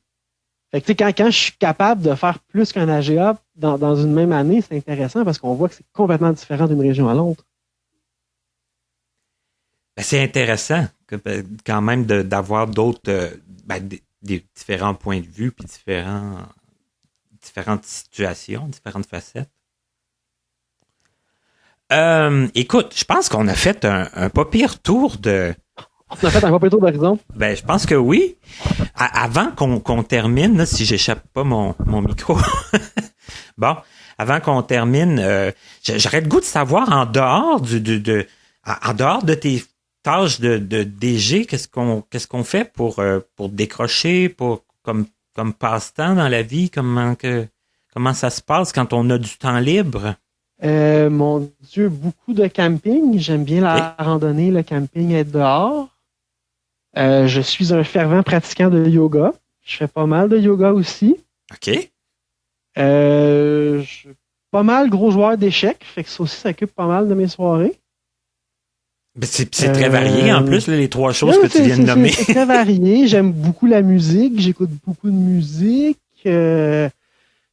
Fait que, tu sais, quand je suis capable de faire plus qu'un AGA dans une même année, c'est intéressant parce qu'on voit que c'est complètement différent d'une région à l'autre. Ben, c'est intéressant quand même d'avoir d'autres des différents points de vue puis différentes situations, différentes facettes. Écoute, je pense qu'on a fait un pas pire tour de... On a fait un pas pire tour d'horizon? Ben, je pense que oui. Avant qu'on termine, là, si j'échappe pas mon micro. Bon, avant qu'on termine, j'aurais le goût de savoir en dehors en dehors de tes tâches de DG, qu'est-ce qu'on fait pour décrocher, comme passe-temps dans la vie, comment ça se passe quand on a du temps libre? Mon Dieu, beaucoup de camping. J'aime bien la randonnée, le camping, être dehors. Je suis un fervent pratiquant de yoga. Je fais pas mal de yoga aussi. OK. Je suis pas mal gros joueur d'échecs, fait que ça aussi, ça occupe pas mal de mes soirées. Ben c'est très varié, en plus, là, les 3 choses que tu viens de nommer. C'est très varié. J'aime beaucoup la musique. J'écoute beaucoup de musique. Je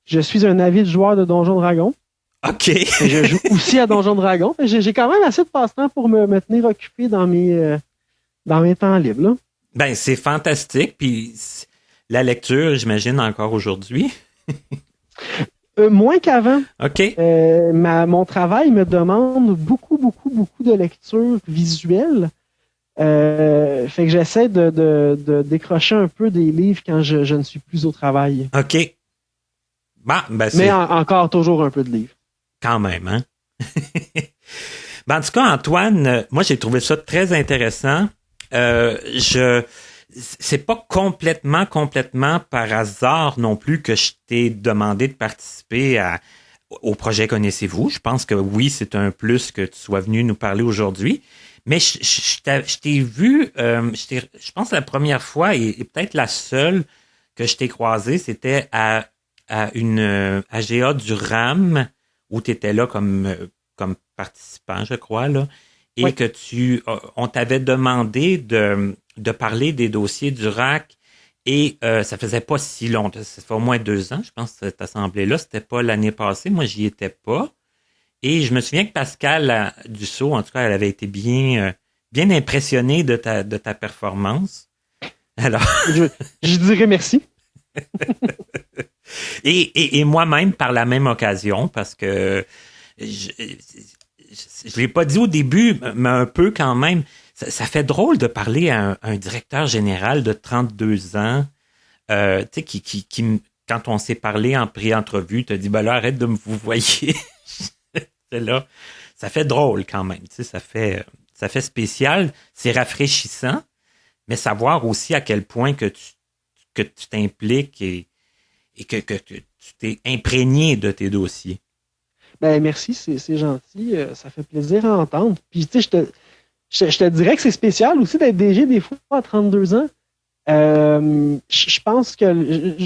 suis un avide joueur de Donjons Dragons. OK. Je joue aussi à Donjons Dragons. J'ai quand même assez de passe-temps pour me tenir occupé dans mes temps libres. Là. Ben, c'est fantastique. Puis la lecture, j'imagine, encore aujourd'hui. Moins qu'avant. OK. Mon travail me demande beaucoup de lecture visuelle. Fait que j'essaie de décrocher un peu des livres quand je ne suis plus au travail. OK. Ben, mais encore toujours un peu de livres. Quand même, hein? Ben, en tout cas, Antoine, moi, j'ai trouvé ça très intéressant. C'est pas complètement par hasard non plus que je t'ai demandé de participer au projet Connaissez-vous. Je pense que oui, c'est un plus que tu sois venu nous parler aujourd'hui. Mais je t'ai vu, je pense la première fois et peut-être la seule que je t'ai croisé, c'était à une AGA du RAM où tu étais là comme participant, je crois, là. et que on t'avait demandé de parler des dossiers du RAC et ça faisait pas si longtemps, ça fait au moins 2 ans, je pense, cette assemblée-là, c'était pas l'année passée, moi j'y étais pas. Et je me souviens que Pascal Dussault, en tout cas, elle avait été bien impressionnée de ta performance. Alors, je dirais merci. et moi-même par la même occasion, parce que je l'ai pas dit au début, mais un peu quand même. Ça fait drôle de parler à un directeur général de 32 ans, tu sais, qui quand on s'est parlé en pré-entrevue, t'as dit, ben là, arrête de me vous voyez. Là, ça fait drôle quand même, tu sais, ça fait spécial, c'est rafraîchissant, mais savoir aussi à quel point que tu t'impliques et que tu t'es imprégné de tes dossiers. Ben merci, c'est gentil, ça fait plaisir à entendre. Puis tu sais, je te dirais que c'est spécial aussi d'être DG des fois à 32 ans. Je pense que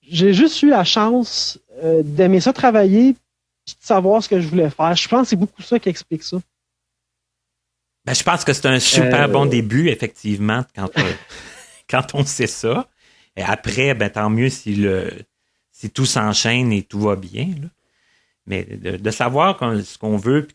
j'ai juste eu la chance d'aimer ça travailler, puis de savoir ce que je voulais faire. Je pense que c'est beaucoup ça qui explique ça. Ben, je pense que c'est un super bon début, effectivement, quand on sait ça. Et après, ben tant mieux si tout s'enchaîne et tout va bien, là. Mais de savoir ce qu'on veut,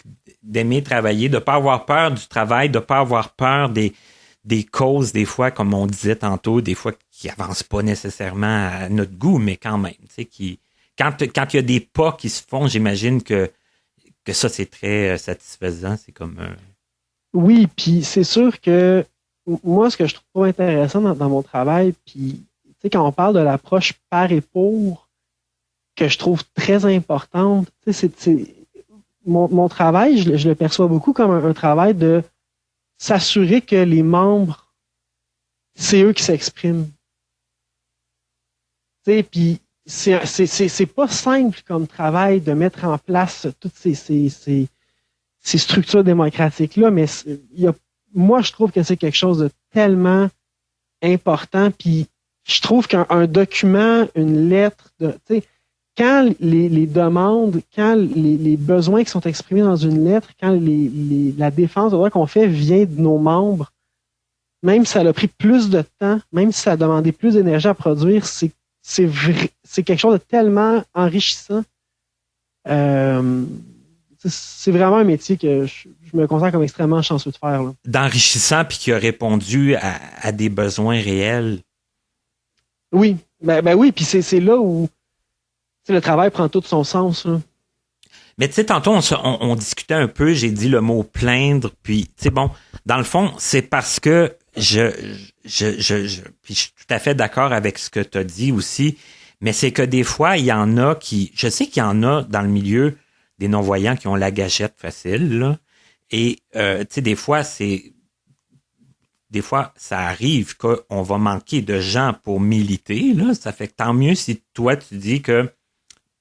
d'aimer travailler, de ne pas avoir peur du travail, de ne pas avoir peur des causes, des fois, comme on disait tantôt, des fois qui avancent pas nécessairement à notre goût, mais quand même, tu sais, quand il y a des pas qui se font, j'imagine que ça, c'est très satisfaisant. C'est comme Oui, puis c'est sûr que moi, ce que je trouve intéressant dans mon travail, puis tu sais, quand on parle de l'approche par et pour, que je trouve très importante, tu sais, mon travail, je le perçois beaucoup comme un travail de s'assurer que les membres, c'est eux qui s'expriment. Tu sais, puis c'est pas simple comme travail de mettre en place toutes ces structures démocratiques-là, mais moi, je trouve que c'est quelque chose de tellement important, puis je trouve qu'un document, une lettre, tu sais, quand les demandes, quand les besoins qui sont exprimés dans une lettre, quand la défense de droit qu'on fait vient de nos membres, même si ça a pris plus de temps, même si ça a demandé plus d'énergie à produire, c'est quelque chose de tellement enrichissant. C'est vraiment un métier que je me considère comme extrêmement chanceux de faire, là. D'enrichissant puis qui a répondu à des besoins réels. Oui, ben oui, puis c'est là où le travail prend tout son sens, là. Mais tu sais, tantôt, on discutait un peu, j'ai dit le mot plaindre, puis tu sais, bon, dans le fond, c'est parce que puis je suis tout à fait d'accord avec ce que tu as dit aussi, mais c'est que des fois, il y en a je sais qu'il y en a dans le milieu des non-voyants qui ont la gâchette facile, là, et tu sais, des fois, ça arrive qu'on va manquer de gens pour militer, là, ça fait que tant mieux si toi, tu dis que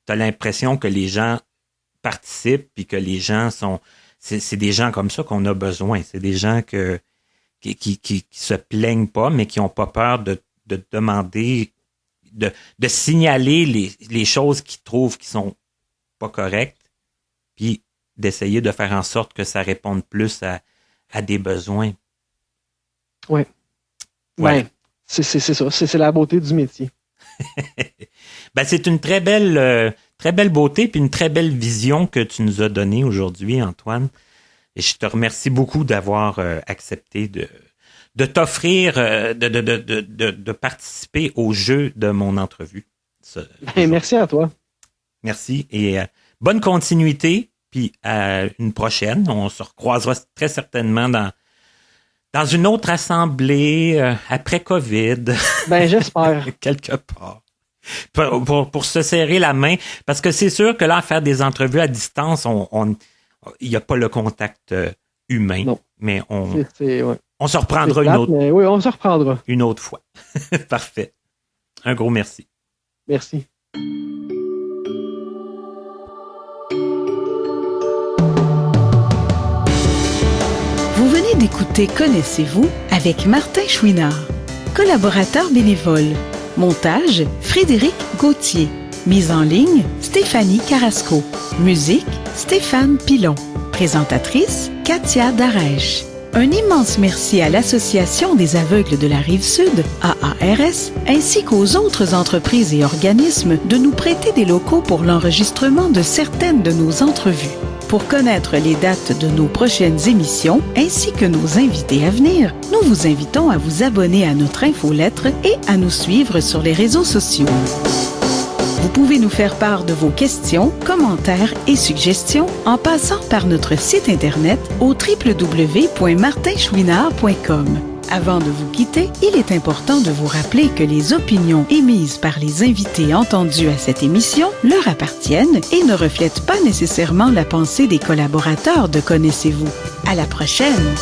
tu as l'impression que les gens participent puis que les gens c'est des gens comme ça qu'on a besoin. C'est des gens qui se plaignent pas, mais qui ont pas peur de demander, de signaler les choses qu'ils trouvent qui sont pas correctes, puis d'essayer de faire en sorte que ça réponde plus à des besoins. Ouais. Ouais. C'est ça. C'est la beauté du métier. Ben, c'est une très belle beauté puis une très belle vision que tu nous as donnée aujourd'hui, Antoine. Et je te remercie beaucoup d'avoir accepté de t'offrir, de participer au jeu de mon entrevue. Merci à toi. Merci et bonne continuité. Puis à une prochaine. On se recroisera très certainement dans une autre assemblée après COVID. Ben, j'espère. Quelque part. Pour se serrer la main. Parce que c'est sûr que là, faire des entrevues à distance, il n'y a pas le contact humain. Non. Mais on se reprendra oui, on se reprendra. Une autre fois. Parfait. Un gros merci. Merci. Vous venez d'écouter Connaissez-vous avec Martin Chouinard, collaborateur bénévole. Montage, Frédéric Gauthier. Mise en ligne, Stéphanie Carrasco. Musique, Stéphane Pilon. Présentatrice, Katia Darèche. Un immense merci à l'Association des aveugles de la Rive-Sud, AARS, ainsi qu'aux autres entreprises et organismes de nous prêter des locaux pour l'enregistrement de certaines de nos entrevues. Pour connaître les dates de nos prochaines émissions, ainsi que nos invités à venir, nous vous invitons à vous abonner à notre infolettre et à nous suivre sur les réseaux sociaux. Vous pouvez nous faire part de vos questions, commentaires et suggestions en passant par notre site Internet au www.martinchouinard.com. Avant de vous quitter, il est important de vous rappeler que les opinions émises par les invités entendus à cette émission leur appartiennent et ne reflètent pas nécessairement la pensée des collaborateurs de Connaissez-vous. À la prochaine!